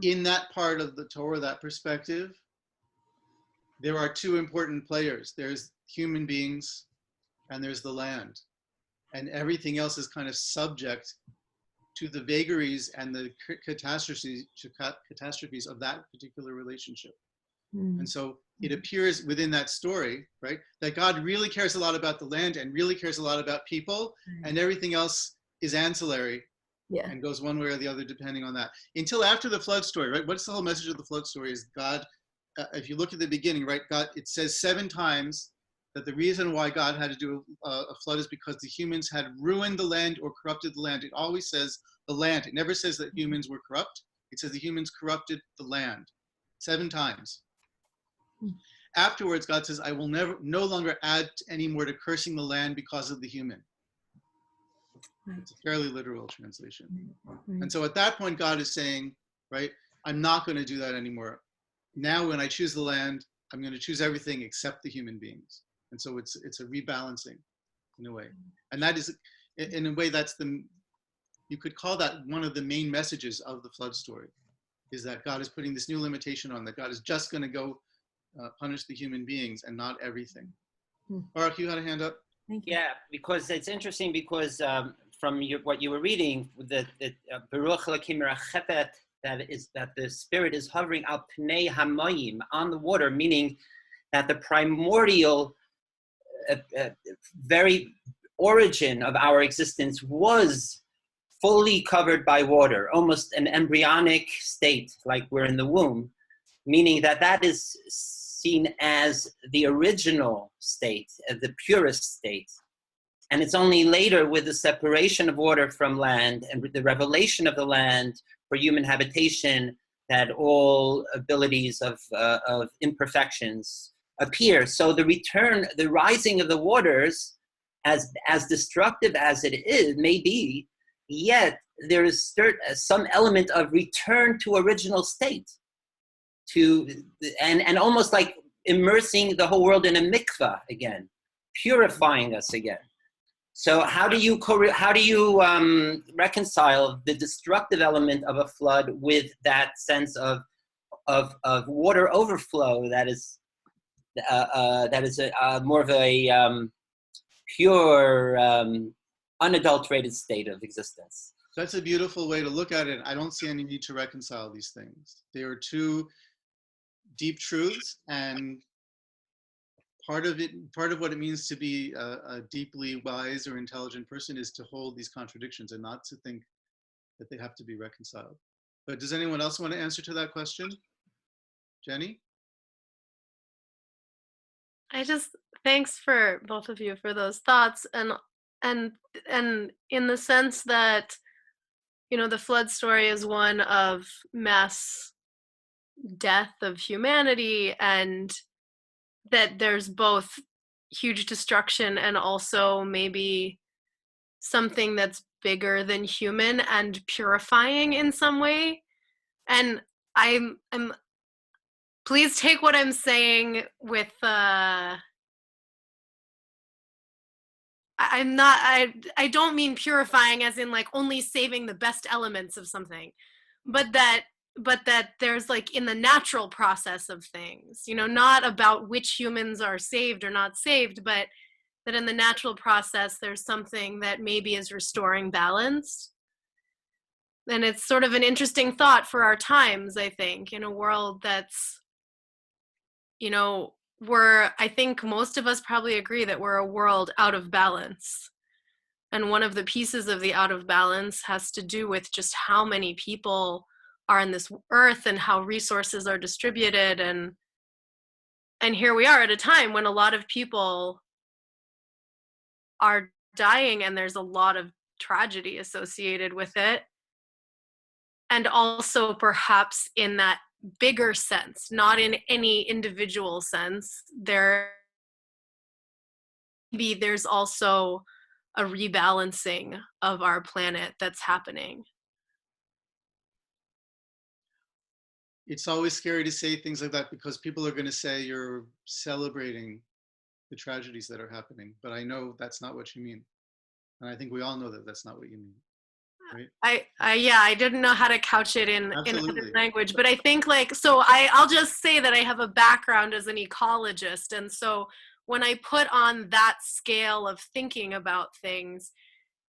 [SPEAKER 1] In that part of the Torah, that perspective, there are two important players. There's human beings and there's the land. And everything else is kind of subject to the vagaries and the catastrophes of that particular relationship. And so it appears within that story, right, that God really cares a lot about the land and really cares a lot about people, and everything else is ancillary and goes one way or the other depending on that. Until after the flood story, right? What's the whole message of the flood story is God, if you look at the beginning, right, God, it says 7 times that the reason why God had to do a flood is because the humans had ruined the land or corrupted the land. It always says the land. It never says that humans were corrupt. It says the humans corrupted the land 7 times. Afterwards, God says, I will no longer add any more to cursing the land because of the human. It's a fairly literal translation. And so at that point, God is saying, right, I'm not going to do that anymore. Now, when I choose the land, I'm going to choose everything except the human beings. And so it's a rebalancing in a way. And that is, in a way, you could call that one of the main messages of the flood story, is that God is putting this new limitation on, that God is just going to go punish the human beings and not everything. Baruch, you had a hand up?
[SPEAKER 13] Thank you.
[SPEAKER 9] Yeah, because it's interesting because from what you were reading, that Baruch Elokim Merachepet, that the spirit is hovering al pnei hamayim, on the water, meaning that the primordial, very origin of our existence was fully covered by water, almost an embryonic state, like we're in the womb, meaning that is seen as the original state, the purest state. And it's only later, with the separation of water from land and with the revelation of the land for human habitation, that all abilities of imperfections appear. So the rising of the waters, as destructive as it is, may be, yet there is some element of return to original state, and almost like immersing the whole world in a mikvah again, purifying us again. So how do you reconcile the destructive element of a flood with that sense of water overflow that is more of a pure, unadulterated state of existence?
[SPEAKER 1] That's a beautiful way to look at it. I don't see any need to reconcile these things. They are two deep truths, and part of what it means to be a deeply wise or intelligent person is to hold these contradictions and not to think that they have to be reconciled. But does anyone else want to answer to that question? Jenny?
[SPEAKER 4] Thanks for both of you for those thoughts, and in the sense that, the flood story is one of mass death of humanity, and that there's both huge destruction and also maybe something that's bigger than human and purifying in some way. And I'm please take what I'm saying with I don't mean purifying as in like only saving the best elements of something, but that there's like in the natural process of things, not about which humans are saved or not saved, but that in the natural process, there's something that maybe is restoring balance. And it's sort of an interesting thought for our times, I think, in a world that's, I think most of us probably agree that we're a world out of balance. And one of the pieces of the out of balance has to do with just how many people are in this earth and how resources are distributed. And here we are at a time when a lot of people are dying and there's a lot of tragedy associated with it. And also perhaps in that bigger sense, not in any individual sense, there's also a rebalancing of our planet that's happening.
[SPEAKER 1] It's always scary to say things like that because people are going to say you're celebrating the tragedies that are happening, but I know that's not what you mean. And I think we all know that that's not what you mean. Right?
[SPEAKER 4] I didn't know how to couch it in other language, but I think I'll just say that I have a background as an ecologist. And so when I put on that scale of thinking about things,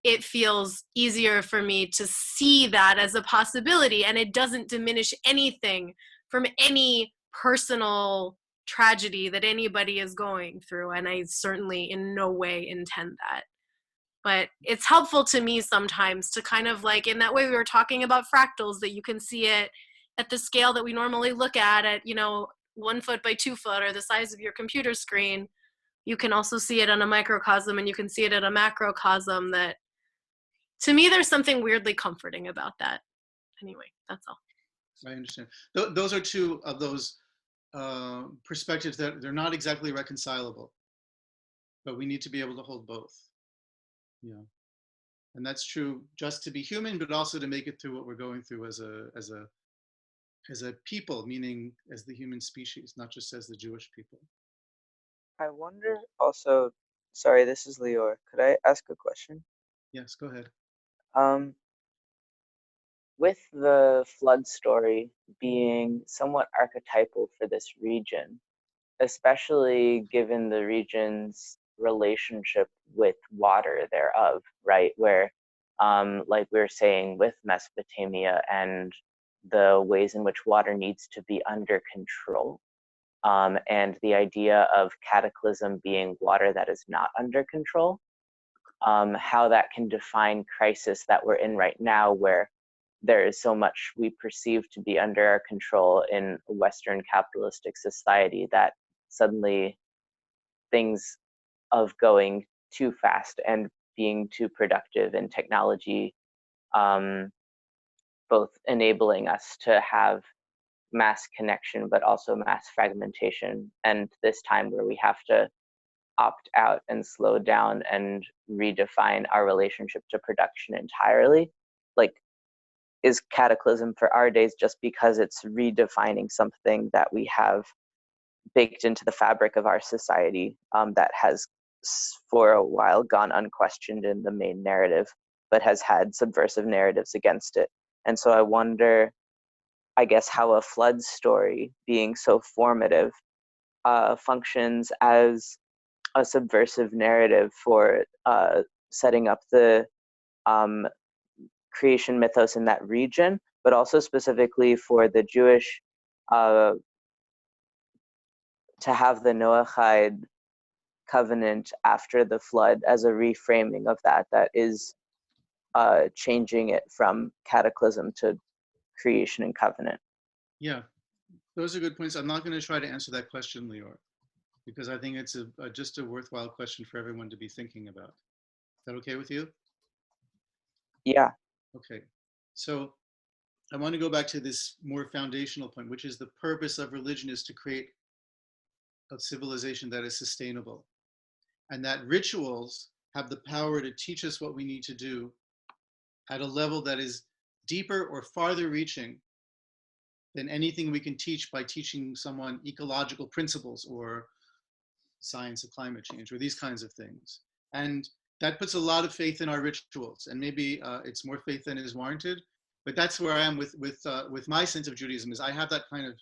[SPEAKER 4] it feels easier for me to see that as a possibility, and it doesn't diminish anything from any personal tragedy that anybody is going through. And I certainly in no way intend that. But it's helpful to me sometimes to kind of like, in that way we were talking about fractals, that you can see it at the scale that we normally look at 1 foot by 2 foot or the size of your computer screen. you can also see it on a microcosm, and you can see it at a macrocosm. That, to me, there's something weirdly comforting about that. Anyway, that's all.
[SPEAKER 1] I understand. Those are two of those perspectives that they're not exactly reconcilable, but we need to be able to hold both. Yeah, and that's true just to be human, but also to make it through what we're going through as a people, meaning as the human species, not just as the Jewish people.
[SPEAKER 12] I wonder also, sorry, this is Lior. Could I ask a question?
[SPEAKER 1] Yes, go ahead.
[SPEAKER 12] With the flood story being somewhat archetypal for this region, especially given the region's relationship with water thereof, right? Where, like we were saying with Mesopotamia and the ways in which water needs to be under control, and the idea of cataclysm being water that is not under control, how that can define crisis that we're in right now, where there is so much we perceive to be under our control in a Western capitalistic society that suddenly things of going too fast and being too productive in technology, both enabling us to have mass connection, but also mass fragmentation. And this time where we have to opt out and slow down and redefine our relationship to production entirely, like, is cataclysm for our days just because it's redefining something that we have baked into the fabric of our society, that has for a while gone unquestioned in the main narrative, but has had subversive narratives against it. And so I wonder, I guess, how a flood story, being so formative, functions as a subversive narrative for setting up the creation mythos in that region, but also specifically for the Jewish, to have the Noahide covenant after the flood as a reframing of that is changing it from cataclysm to creation and covenant.
[SPEAKER 1] Yeah, those are good points. I'm not going to try to answer that question, Lior, because I think it's just a worthwhile question for everyone to be thinking about. Is that okay with you?
[SPEAKER 12] Yeah.
[SPEAKER 1] Okay, so I want to go back to this more foundational point, which is the purpose of religion is to create a civilization that is sustainable, and that rituals have the power to teach us what we need to do at a level that is deeper or farther reaching than anything we can teach by teaching someone ecological principles or science of climate change or these kinds of things. And that puts a lot of faith in our rituals, and maybe it's more faith than is warranted, but that's where I am with my sense of Judaism. Is I have that kind of,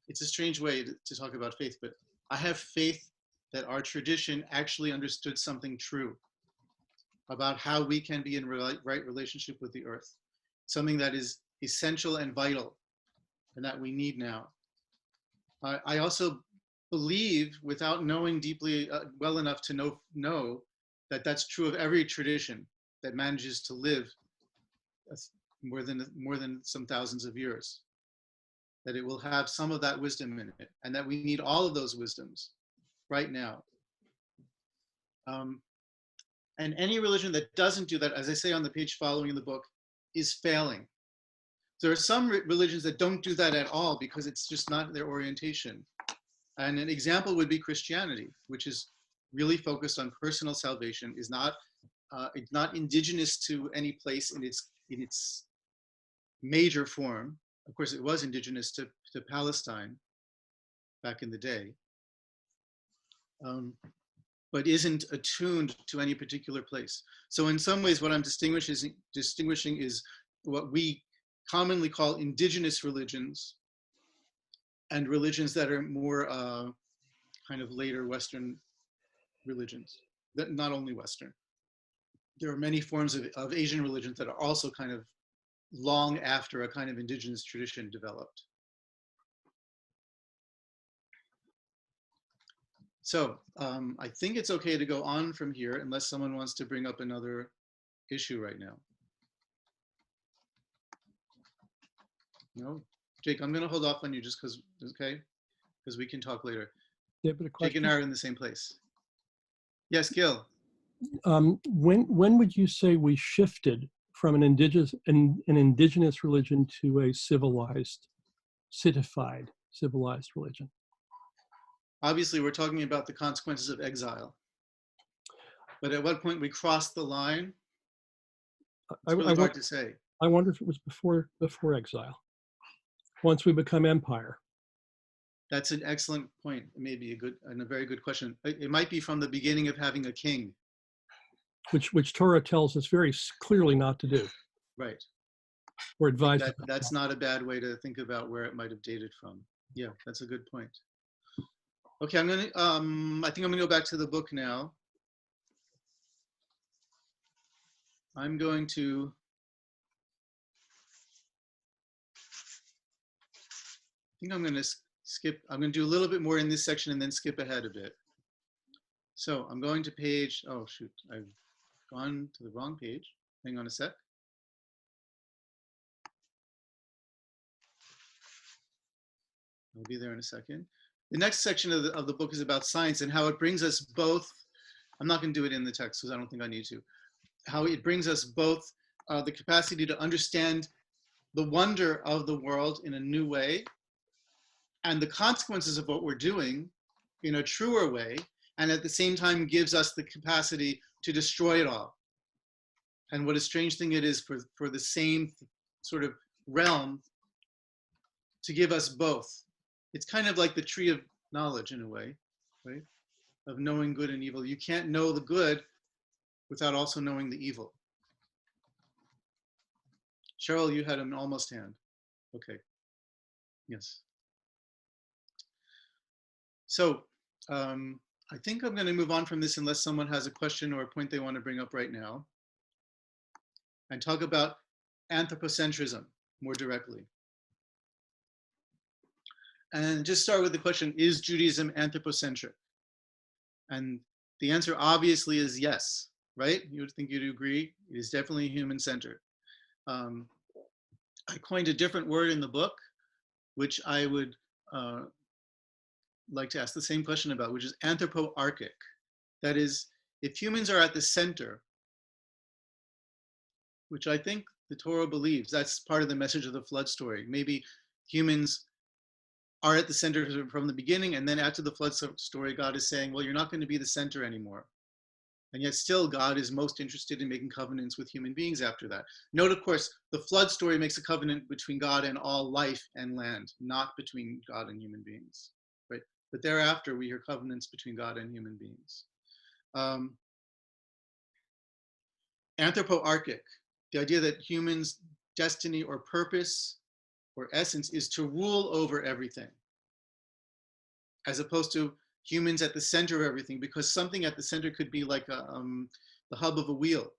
[SPEAKER 1] it's a strange way to talk about faith, but I have faith that our tradition actually understood something true about how we can be in right relationship with the earth, something that is essential and vital and that we need now. I also believe, without knowing deeply well enough to know that that's true of every tradition that manages to live more than some thousands of years, that it will have some of that wisdom in it, and that we need all of those wisdoms right now. And any religion that doesn't do that, as I say on the page following in the book, is failing. There are some religions that don't do that at all because it's just not their orientation. And an example would be Christianity, which is really focused on personal salvation, is not it's not indigenous to any place in its major form. Of course, it was indigenous to Palestine back in the day, but isn't attuned to any particular place. So in some ways, what I'm distinguishing is what we commonly call indigenous religions and religions that are more kind of later Western religions, that not only Western. There are many forms of Asian religions that are also kind of long after a kind of indigenous tradition developed. So I think it's okay to go on from here unless someone wants to bring up another issue right now. No? Jake, I'm going to hold off on you just because, okay? Because we can talk later.
[SPEAKER 14] David, a
[SPEAKER 1] Jake
[SPEAKER 14] question.
[SPEAKER 1] and I are in the same place. Yes, Gil.
[SPEAKER 14] When would you say we shifted from an indigenous religion to a civilized, citified, civilized religion?
[SPEAKER 1] Obviously, we're talking about the consequences of exile. But at what point we crossed the line, it's really hard to say.
[SPEAKER 14] I wonder if it was before exile. Once we become empire.
[SPEAKER 1] That's an excellent point. It may be a very good question. It might be from the beginning of having a king.
[SPEAKER 14] Which Torah tells us very clearly not to do.
[SPEAKER 1] Right.
[SPEAKER 14] Or advises.
[SPEAKER 1] That's not a bad way to think about where it might have dated from. Yeah, that's a good point. Okay, I think I'm gonna go back to the book now. I'm going to skip. I'm going to do a little bit more in this section and then skip ahead a bit. So I'm going to page, oh shoot, I've gone to the wrong page. Hang on a sec. I'll be there in a second. The next section of the book is about science and how it brings us both. I'm not going to do it in the text because I don't think I need to. How it brings us both the capacity to understand the wonder of the world in a new way and the consequences of what we're doing in a truer way, and at the same time gives us the capacity to destroy it all. And what a strange thing it is for the same sort of realm to give us both. It's kind of like the tree of knowledge in a way, right? Of knowing good and evil. You can't know the good without also knowing the evil. Cheryl, you had an almost hand. Okay. Yes. So I think I'm going to move on from this unless someone has a question or a point they want to bring up right now, and talk about anthropocentrism more directly. And just start with the question, is Judaism anthropocentric? And the answer obviously is yes, right? You would think you'd agree. It is definitely human-centered. I coined a different word in the book, which I would like to ask the same question about, which is anthropoarchic. That is, if humans are at the center, which I think the Torah believes, that's part of the message of the flood story. Maybe humans are at the center from the beginning, and then after the flood story, God is saying, well, you're not going to be the center anymore. And yet still God is most interested in making covenants with human beings after that. Note, of course, the flood story makes a covenant between God and all life and land, not between God and human beings, right? But thereafter, we hear covenants between God and human beings. Anthropoarchic, the idea that humans' destiny or purpose or essence is to rule over everything, as opposed to humans at the center of everything, because something at the center could be like the hub of a wheel.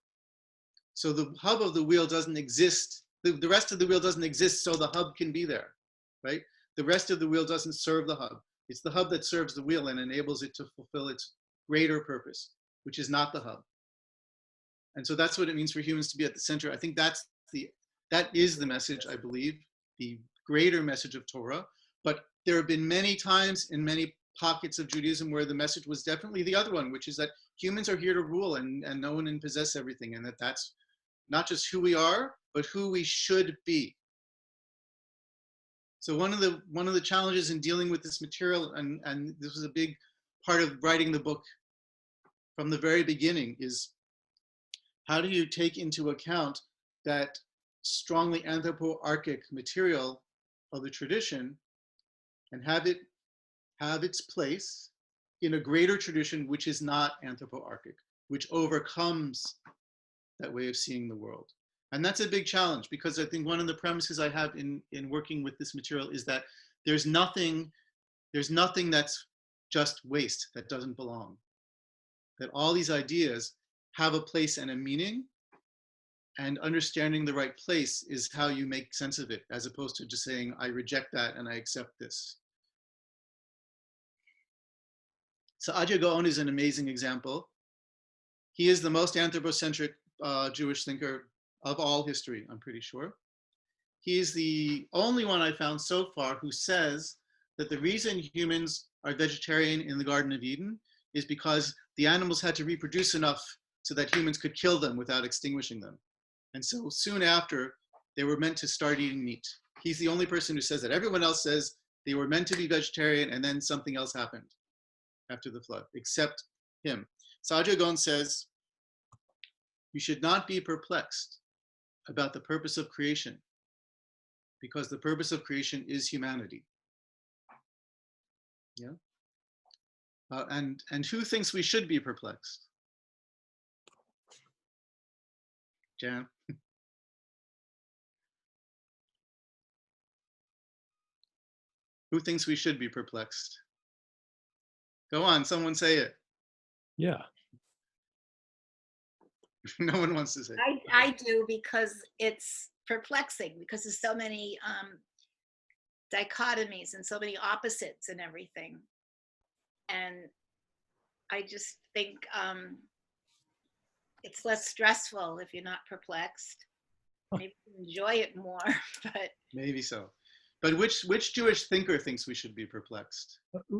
[SPEAKER 1] So the hub of the wheel doesn't exist. The rest of the wheel doesn't exist so the hub can be there, right? The rest of the wheel doesn't serve the hub. It's the hub that serves the wheel and enables it to fulfill its greater purpose, which is not the hub. And so that's what it means for humans to be at the center. I think that is the message, I believe, the greater message of Torah. But there have been many times in many pockets of Judaism where the message was definitely the other one, which is that humans are here to rule and know and possess everything, and that's not just who we are, but who we should be. So one of the challenges in dealing with this material, and this was a big part of writing the book from the very beginning, is how do you take into account that strongly anthropoarchic material of the tradition and have its place in a greater tradition which is not anthropoarchic, which overcomes that way of seeing the world. And that's a big challenge, because I think one of the premises I have in working with this material is that there's nothing that's just waste, that doesn't belong. That all these ideas have a place and a meaning, and understanding the right place is how you make sense of it, as opposed to just saying, I reject that and I accept this. Saadia Gaon is an amazing example. He is the most anthropocentric Jewish thinker of all history, I'm pretty sure. He's the only one I found so far who says that the reason humans are vegetarian in the Garden of Eden is because the animals had to reproduce enough so that humans could kill them without extinguishing them. And so soon after, they were meant to start eating meat. He's the only person who says that. Everyone else says they were meant to be vegetarian and then something else happened after the flood, except him. Saadia Gaon says, you should not be perplexed about the purpose of creation, because the purpose of creation is humanity. Yeah. And who thinks we should be perplexed? Jan? Who thinks we should be perplexed? Go on, someone say it.
[SPEAKER 14] Yeah.
[SPEAKER 1] No one wants to say it.
[SPEAKER 11] I do, because it's perplexing, because there's so many dichotomies and so many opposites and everything. And I just think it's less stressful if you're not perplexed. Maybe enjoy it more, but
[SPEAKER 1] maybe so. But which Jewish thinker thinks we should be perplexed?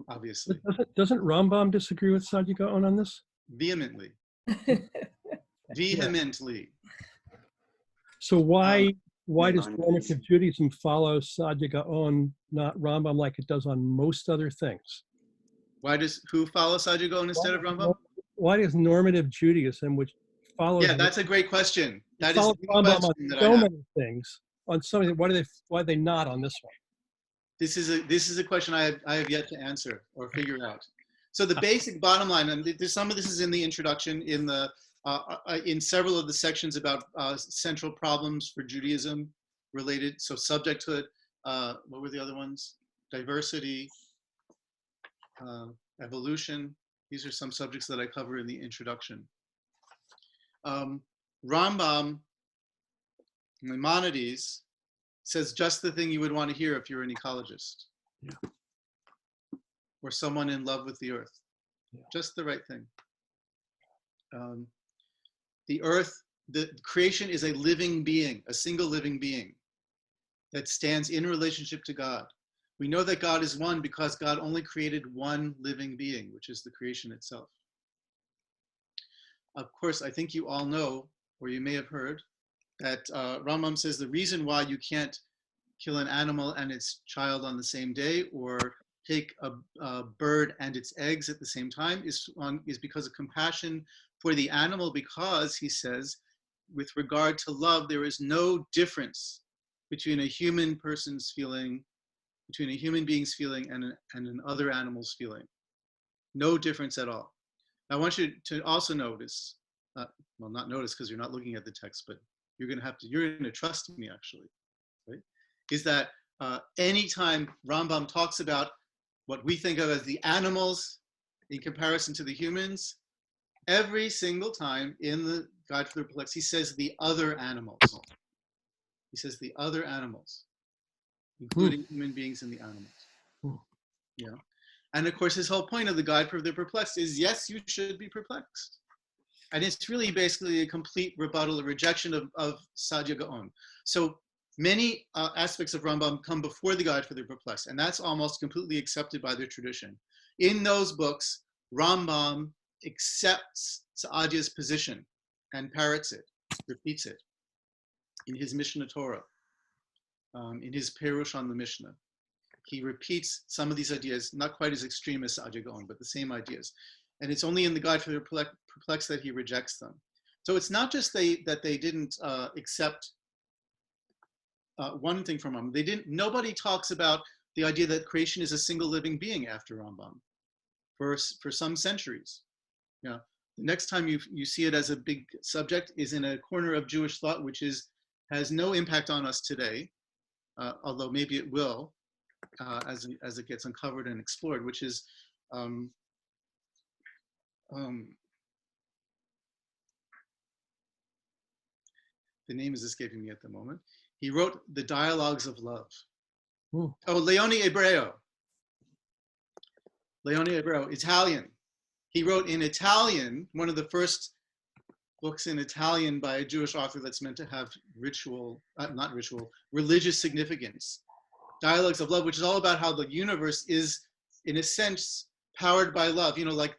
[SPEAKER 1] Obviously.
[SPEAKER 14] Doesn't Rambam disagree with Saadia Gaon on this?
[SPEAKER 1] Vehemently. Vehemently.
[SPEAKER 14] So why does normative Judaism follow Saadia Gaon, not Rambam, like it does on most other things?
[SPEAKER 1] Who follows Saadia Gaon instead of Rambam?
[SPEAKER 14] Why does normative Judaism, which follows...
[SPEAKER 1] Yeah, that's a great question. That is
[SPEAKER 14] Rambam on so many things. On something, why are they not on this one?
[SPEAKER 1] This is a question I have yet to answer or figure out. So the basic bottom line, and some of this is in the introduction, in several of the sections about central problems for Judaism related. So subjecthood, what were the other ones? Diversity, evolution. These are some subjects that I cover in the introduction. Rambam, Maimonides, says just the thing you would want to hear if you're an ecologist. Yeah. Or someone in love with the earth. Yeah. Just the right thing. The earth, the creation is a living being, a single living being that stands in relationship to God. We know that God is one because God only created one living being, which is the creation itself. Of course, I think you all know, or you may have heard, that Rambam says the reason why you can't kill an animal and its child on the same day, or take a bird and its eggs at the same time, is because of compassion for the animal, because, he says, with regard to love, there is no difference between a human person's feeling, between a human being's feeling and an other animal's feeling. No difference at all. I want you to also notice, well, not notice because you're not looking at the text, but you're going to trust me, actually, right? Is that anytime Rambam talks about what we think of as the animals in comparison to the humans, every single time in the Guide for the Perplexed, he says the other animals. He says the other animals, including human beings and the animals. Yeah. And of course, his whole point of the Guide for the Perplexed is, yes, you should be perplexed. And it's really basically a complete rebuttal, a rejection of Saadia Gaon. So many aspects of Rambam come before the Guide for the Perplexed, and that's almost completely accepted by the tradition. In those books, Rambam accepts Saadia's position and parrots it, repeats it in his Mishnah Torah, in his Perush on the Mishnah. He repeats some of these ideas, not quite as extreme as Saadia Gaon, but the same ideas. And it's only in the Guide for the Perplexed that he rejects them. So it's not just that they didn't accept one thing from Rambam. Nobody talks about the idea that creation is a single living being after Rambam for some centuries. Yeah. The next time you see it as a big subject is in a corner of Jewish thought, which has no impact on us today, although maybe it will as it gets uncovered and explored, which is the name is escaping me at the moment. He wrote the Dialogues of Love. Ooh. Oh, Leone Ebreo. Leone Ebreo, Italian. He wrote in Italian, one of the first books in Italian by a Jewish author that's meant to have religious significance. Dialogues of Love, which is all about how the universe is in a sense, powered by love. You know, like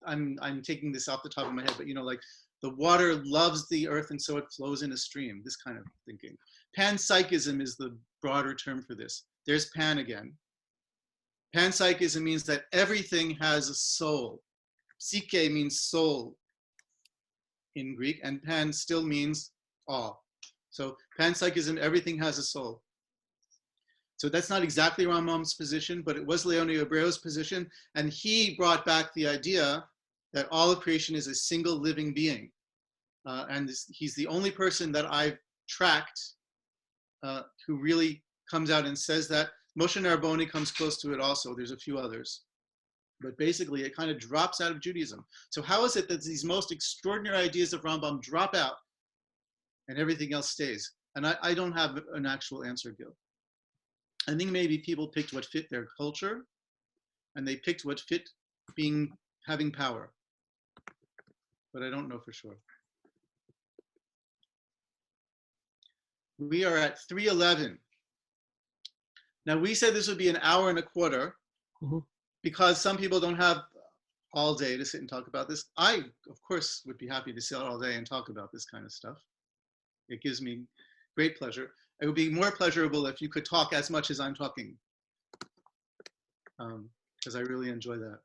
[SPEAKER 1] I'm taking this off the top of my head, but you know, like the water loves the earth and so it flows in a stream, this kind of thinking. Panpsychism is the broader term for this. There's pan again. Panpsychism means that everything has a soul. Psyche means soul in Greek, and pan still means all. So panpsychism, everything has a soul. So that's not exactly Rambam's position, but it was Leone Abreu's position, and he brought back the idea that all of creation is a single living being. And he's the only person that I've tracked who really comes out and says that. Moshe Narboni comes close to it also. There's a few others. But basically, it kind of drops out of Judaism. So how is it that these most extraordinary ideas of Rambam drop out and everything else stays? And I don't have an actual answer, Gil. I think maybe people picked what fit their culture, and they picked what fit having power. But I don't know for sure. We are at 3:11. Now, we said this would be an hour and a quarter because some people don't have all day to sit and talk about this. I, of course, would be happy to sit all day and talk about this kind of stuff. It gives me great pleasure. It would be more pleasurable if you could talk as much as I'm talking, because I really enjoy that.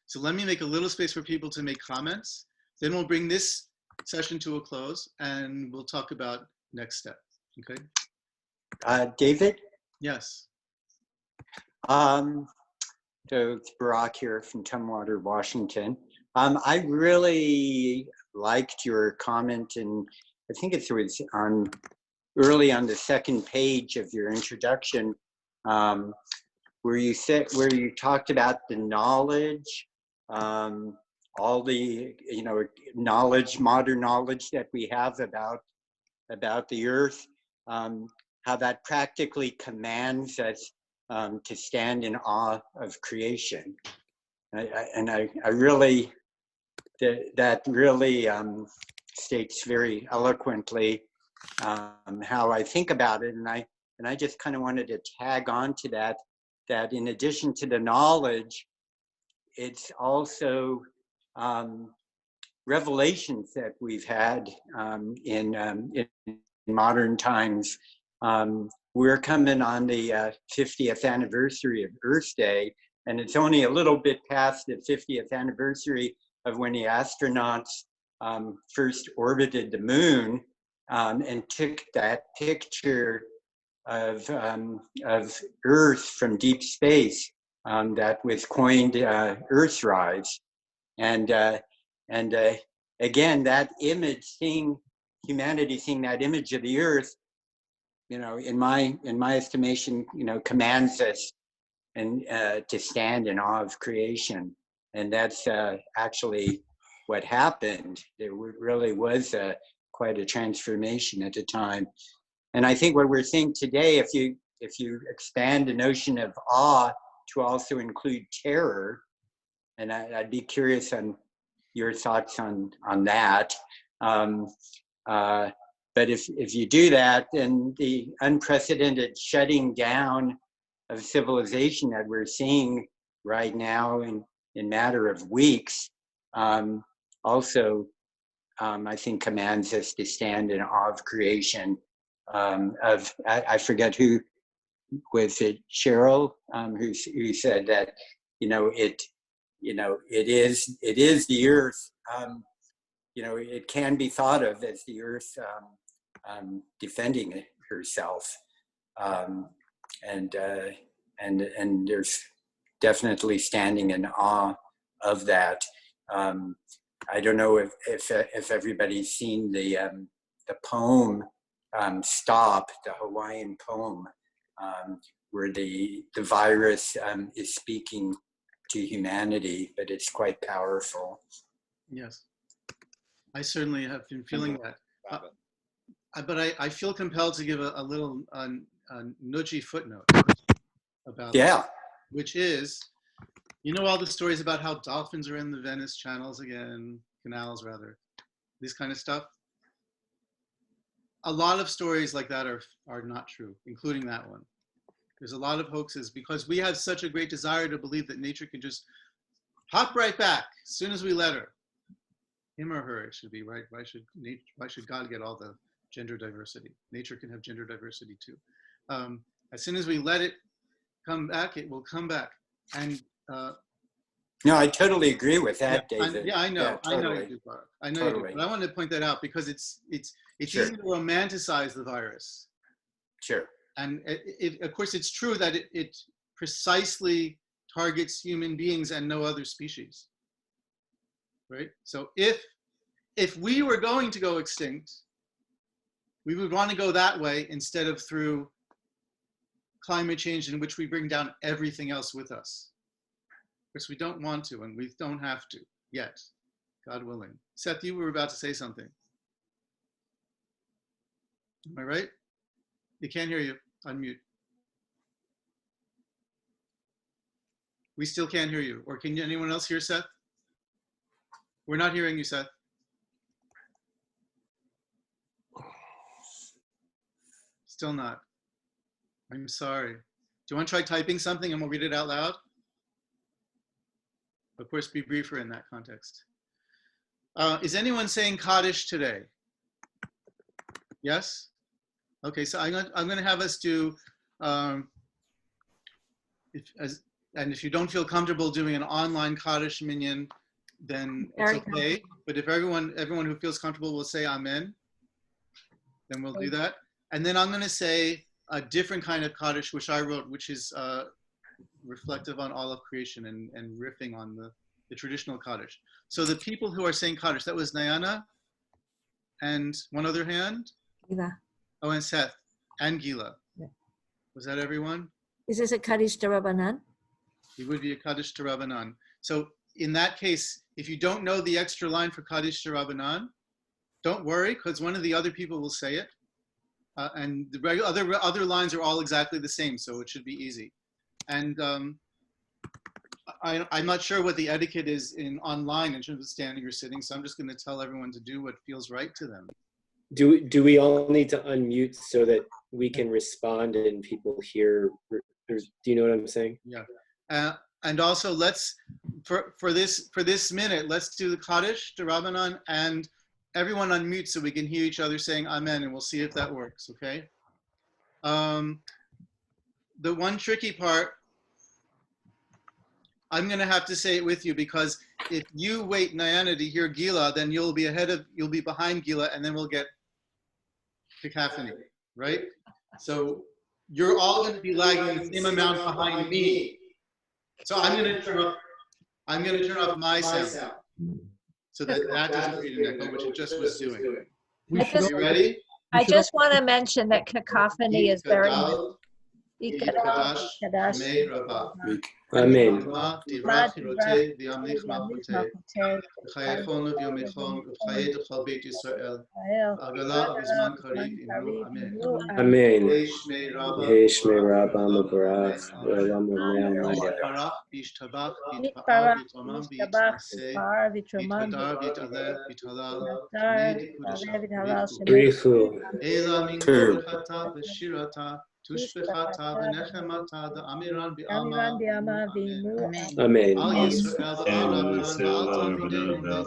[SPEAKER 1] So let me make a little space for people to make comments. Then we'll bring this session to a close and we'll talk about next steps. Okay?
[SPEAKER 15] David?
[SPEAKER 1] Yes.
[SPEAKER 15] So it's Barak here from Tumwater, Washington. I really liked your comment, and I think it was early on the second page of your introduction, where you talked about the knowledge, all the knowledge, modern knowledge that we have about the earth, how that practically commands us to stand in awe of creation. I really, that really states very eloquently how I think about it. And I just kind of wanted to tag on to that in addition to the knowledge, it's also revelations that we've had in modern times. We're coming on the 50th anniversary of Earth Day, and it's only a little bit past the 50th anniversary of when the astronauts first orbited the moon and took that picture of Earth from deep space that was coined Earthrise. And again, that image, humanity seeing that image of the Earth, in my estimation, commands us and to stand in awe of creation. And that's actually what happened. There really was quite a transformation at the time. And I think what we're seeing today, if you expand the notion of awe to also include terror, and I'd be curious on your thoughts on that. But if you do that, then the unprecedented shutting down of civilization that we're seeing right now in matter of weeks also, I think, commands us to stand in awe of creation. I forget who was it, Cheryl, who said that it is the Earth. It can be thought of as the Earth defending herself, and there's definitely standing in awe of that. I don't know if everybody's seen the poem "Stop," the Hawaiian poem, where the virus is speaking to humanity, but it's quite powerful.
[SPEAKER 1] Yes, I certainly have been feeling that. But I feel compelled to give a little nudgy footnote about that, which is, all the stories about how dolphins are in the Venice canals, this kind of stuff. A lot of stories like that are not true, including that one. There's a lot of hoaxes because we have such a great desire to believe that nature can just hop right back as soon as we let her. Him or her, it should be, right? Why should God get all the gender diversity? Nature can have gender diversity too. As soon as we let it come back, it will come back. And
[SPEAKER 15] no, I totally agree with that,
[SPEAKER 1] yeah,
[SPEAKER 15] David.
[SPEAKER 1] I know,
[SPEAKER 15] totally.
[SPEAKER 1] I know you do, Barak. I know you do, but I wanted to point that out because it's
[SPEAKER 15] Sure.
[SPEAKER 1] easy to romanticize the virus.
[SPEAKER 15] Sure.
[SPEAKER 1] And of course, it's true that it precisely targets human beings and no other species, right? So if we were going to go extinct, we would want to go that way instead of through climate change in which we bring down everything else with us. Because we don't want to and we don't have to yet, God willing. Seth, you were about to say something. Am I right? You can't hear you. Unmute. We still can't hear you. Or can anyone else hear Seth? We're not hearing you, Seth. Still not. I'm sorry. Do you want to try typing something and we'll read it out loud? Of course, be briefer in that context. Is anyone saying Kaddish today? Yes? Okay, so I'm going to have us do, if you don't feel comfortable doing an online Kaddish minyan, then it's okay. But if everyone who feels comfortable will say Amen, then we'll do that. And then I'm going to say a different kind of Kaddish, which I wrote, which is reflective on all of creation and riffing on the traditional Kaddish. So the people who are saying Kaddish, that was Nayana and one other hand?
[SPEAKER 13] Gila.
[SPEAKER 1] Oh, and Seth and Gila.
[SPEAKER 13] Yeah.
[SPEAKER 1] Was that everyone?
[SPEAKER 13] Is this a Kaddish D'Rabbanan?
[SPEAKER 1] It would be a Kaddish D'Rabbanan. So in that case, if you don't know the extra line for Kaddish D'Rabbanan, don't worry, because one of the other people will say it. And the other lines are all exactly the same, so it should be easy. And I'm not sure what the etiquette is online in terms of standing or sitting, so I'm just going to tell everyone to do what feels right to them.
[SPEAKER 7] Do we all need to unmute so that we can respond and people hear? Do you know what I'm saying?
[SPEAKER 1] Yeah. And also, let's for this minute, let's do the Kaddish D'Rabbanan and everyone unmute so we can hear each other saying Amen, and we'll see if that works. Okay. The one tricky part, I'm going to have to say it with you because if you wait, Nayana, to hear Gila, then you'll be behind Gila, and then we'll get cacophony, right? So you're all going to be lagging the same amount behind me. So I'm going to turn off my sound so that doesn't create an echo, which it just was doing. Are you ready?
[SPEAKER 13] I just want to mention that cacophony is very
[SPEAKER 7] Amen. Amen. Heshme Rabba Mabarach, Olam Amaya.
[SPEAKER 1] Tushbechata v'nechemata da'amiran bi'alma.
[SPEAKER 7] Amen.
[SPEAKER 1] Al Yisrael v'arabanan v'al talmideinu v'al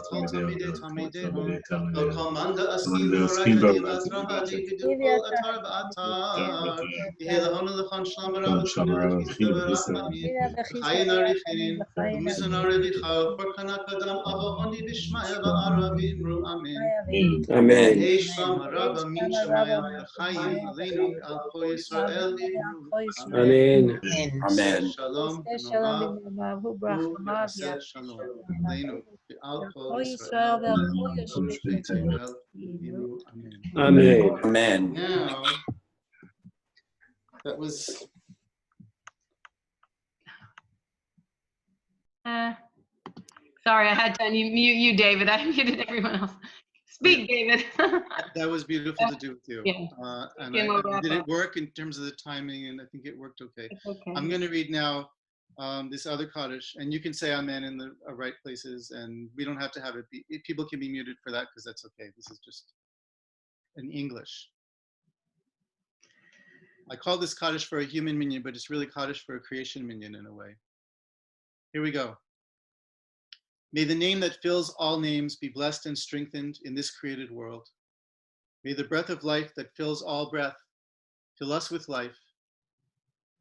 [SPEAKER 1] talmideinu v'al kol manda askin v'rakadi v'atrahadi v'dukol atar v'atar v'hei lahonu l'chon shalom v'rabba v'chizda v'rachmanin v'chayin arichin v'mizun arevicha v'porkana kadam avohoni v'ishmael v'aravim ru amen.
[SPEAKER 7] Amen.
[SPEAKER 1] V'hei shalom v'rabba min shamayim v'chayim aleinu v'al kol Yisrael.
[SPEAKER 7] Amen.
[SPEAKER 15] Amen.
[SPEAKER 1] Shalom. Shalom.
[SPEAKER 7] Amen.
[SPEAKER 15] Amen.
[SPEAKER 1] Now, that was.
[SPEAKER 2] Sorry, I had to mute you, David. I muted everyone else. Speak, David.
[SPEAKER 1] That was beautiful to do with you.
[SPEAKER 2] Yeah.
[SPEAKER 1] And did it work in terms of the timing? And I think it worked okay.
[SPEAKER 2] Okay.
[SPEAKER 1] I'm going to read now this other Kaddish, and you can say Amen in the right places, and we don't have to have it be, people can be muted for that because that's okay. This is just in English. I call this Kaddish for a human minyan, but it's really Kaddish for a creation minyan in a way. Here we go. May the name that fills all names be blessed and strengthened in this created world. May the breath of life that fills all breath fill us with life.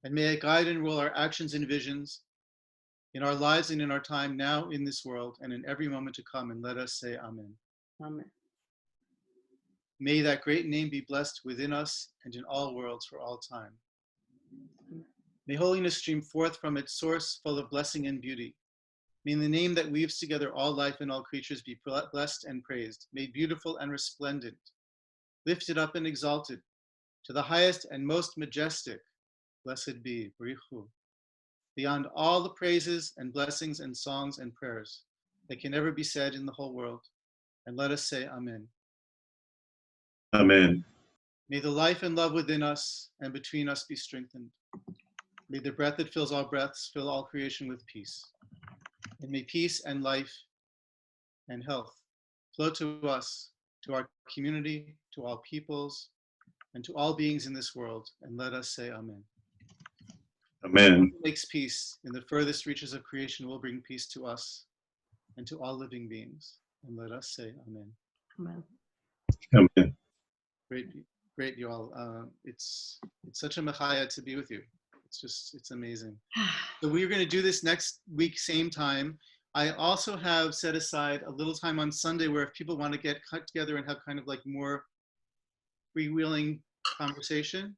[SPEAKER 1] And may it guide and rule our actions and visions in our lives and in our time now in this world and in every moment to come. And let us say Amen.
[SPEAKER 2] Amen.
[SPEAKER 1] May that great name be blessed within us and in all worlds for all time. May holiness stream forth from its source full of blessing and beauty. May the name that weaves together all life and all creatures be blessed and praised, made beautiful and resplendent, lifted up and exalted to the highest and most majestic. Blessed be, Barichu, beyond all the praises and blessings and songs and prayers that can ever be said in the whole world. And let us say Amen.
[SPEAKER 3] Amen.
[SPEAKER 1] May the life and love within us and between us be strengthened. May the breath that fills all breaths fill all creation with peace. And may peace and life and health flow to us, to our community, to all peoples, and to all beings in this world. And let us say Amen.
[SPEAKER 3] Amen.
[SPEAKER 1] Who makes peace in the furthest reaches of creation will bring peace to us and to all living beings. And let us say Amen.
[SPEAKER 2] Amen.
[SPEAKER 3] Amen.
[SPEAKER 1] Great, you all. It's such a mechaya to be with you. It's amazing. So we're going to do this next week, same time. I also have set aside a little time on Sunday where if people want to get cut together and have kind of like more freewheeling conversation,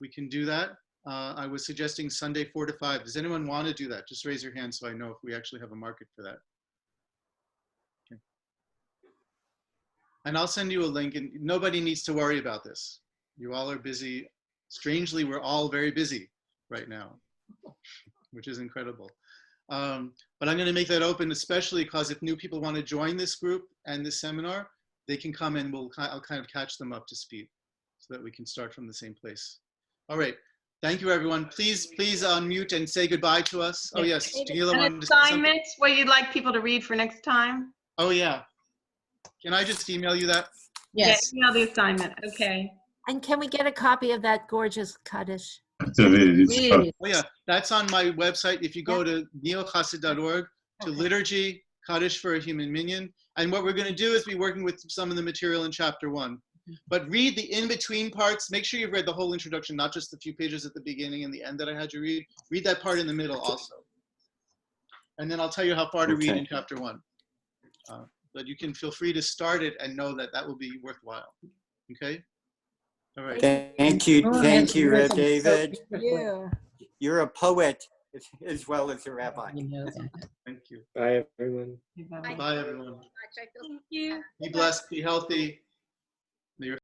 [SPEAKER 1] we can do that. I was suggesting Sunday 4 to 5. Does anyone want to do that? Just raise your hand so I know if we actually have a market for that. Okay. And I'll send you a link, and nobody needs to worry about this. You all are busy. Strangely, we're all very busy right now, which is incredible. But I'm going to make that open, especially because if new people want to join this group and this seminar, they can come and I'll kind of catch them up to speed so that we can start from the same place. All right. Thank you, everyone. Please unmute and say goodbye to us. Oh, yes. Tequila wanted to say something.
[SPEAKER 2] Assignment, what you'd like people to read for next time?
[SPEAKER 1] Oh, yeah. Can I just email you that?
[SPEAKER 2] Yes. Yeah, email the assignment. Okay.
[SPEAKER 13] And can we get a copy of that gorgeous Kaddish?
[SPEAKER 1] Oh, yeah. That's on my website. If you go to neochassid.org to liturgy, Kaddish for a human minyan. And what we're going to do is be working with some of the material in chapter 1. But read the in-between parts. Make sure you've read the whole introduction, not just the few pages at the beginning and the end that I had you read. Read that part in the middle also. And then I'll tell you how far to read in chapter 1. But you can feel free to start it and know that that will be worthwhile. Okay? All right.
[SPEAKER 15] Thank you, Rev David.
[SPEAKER 13] Yeah.
[SPEAKER 15] You're a poet as well as a rabbi.
[SPEAKER 1] Thank you.
[SPEAKER 7] Bye, everyone.
[SPEAKER 1] Bye, everyone.
[SPEAKER 11] Thank
[SPEAKER 2] you.
[SPEAKER 1] Be blessed, be healthy. May your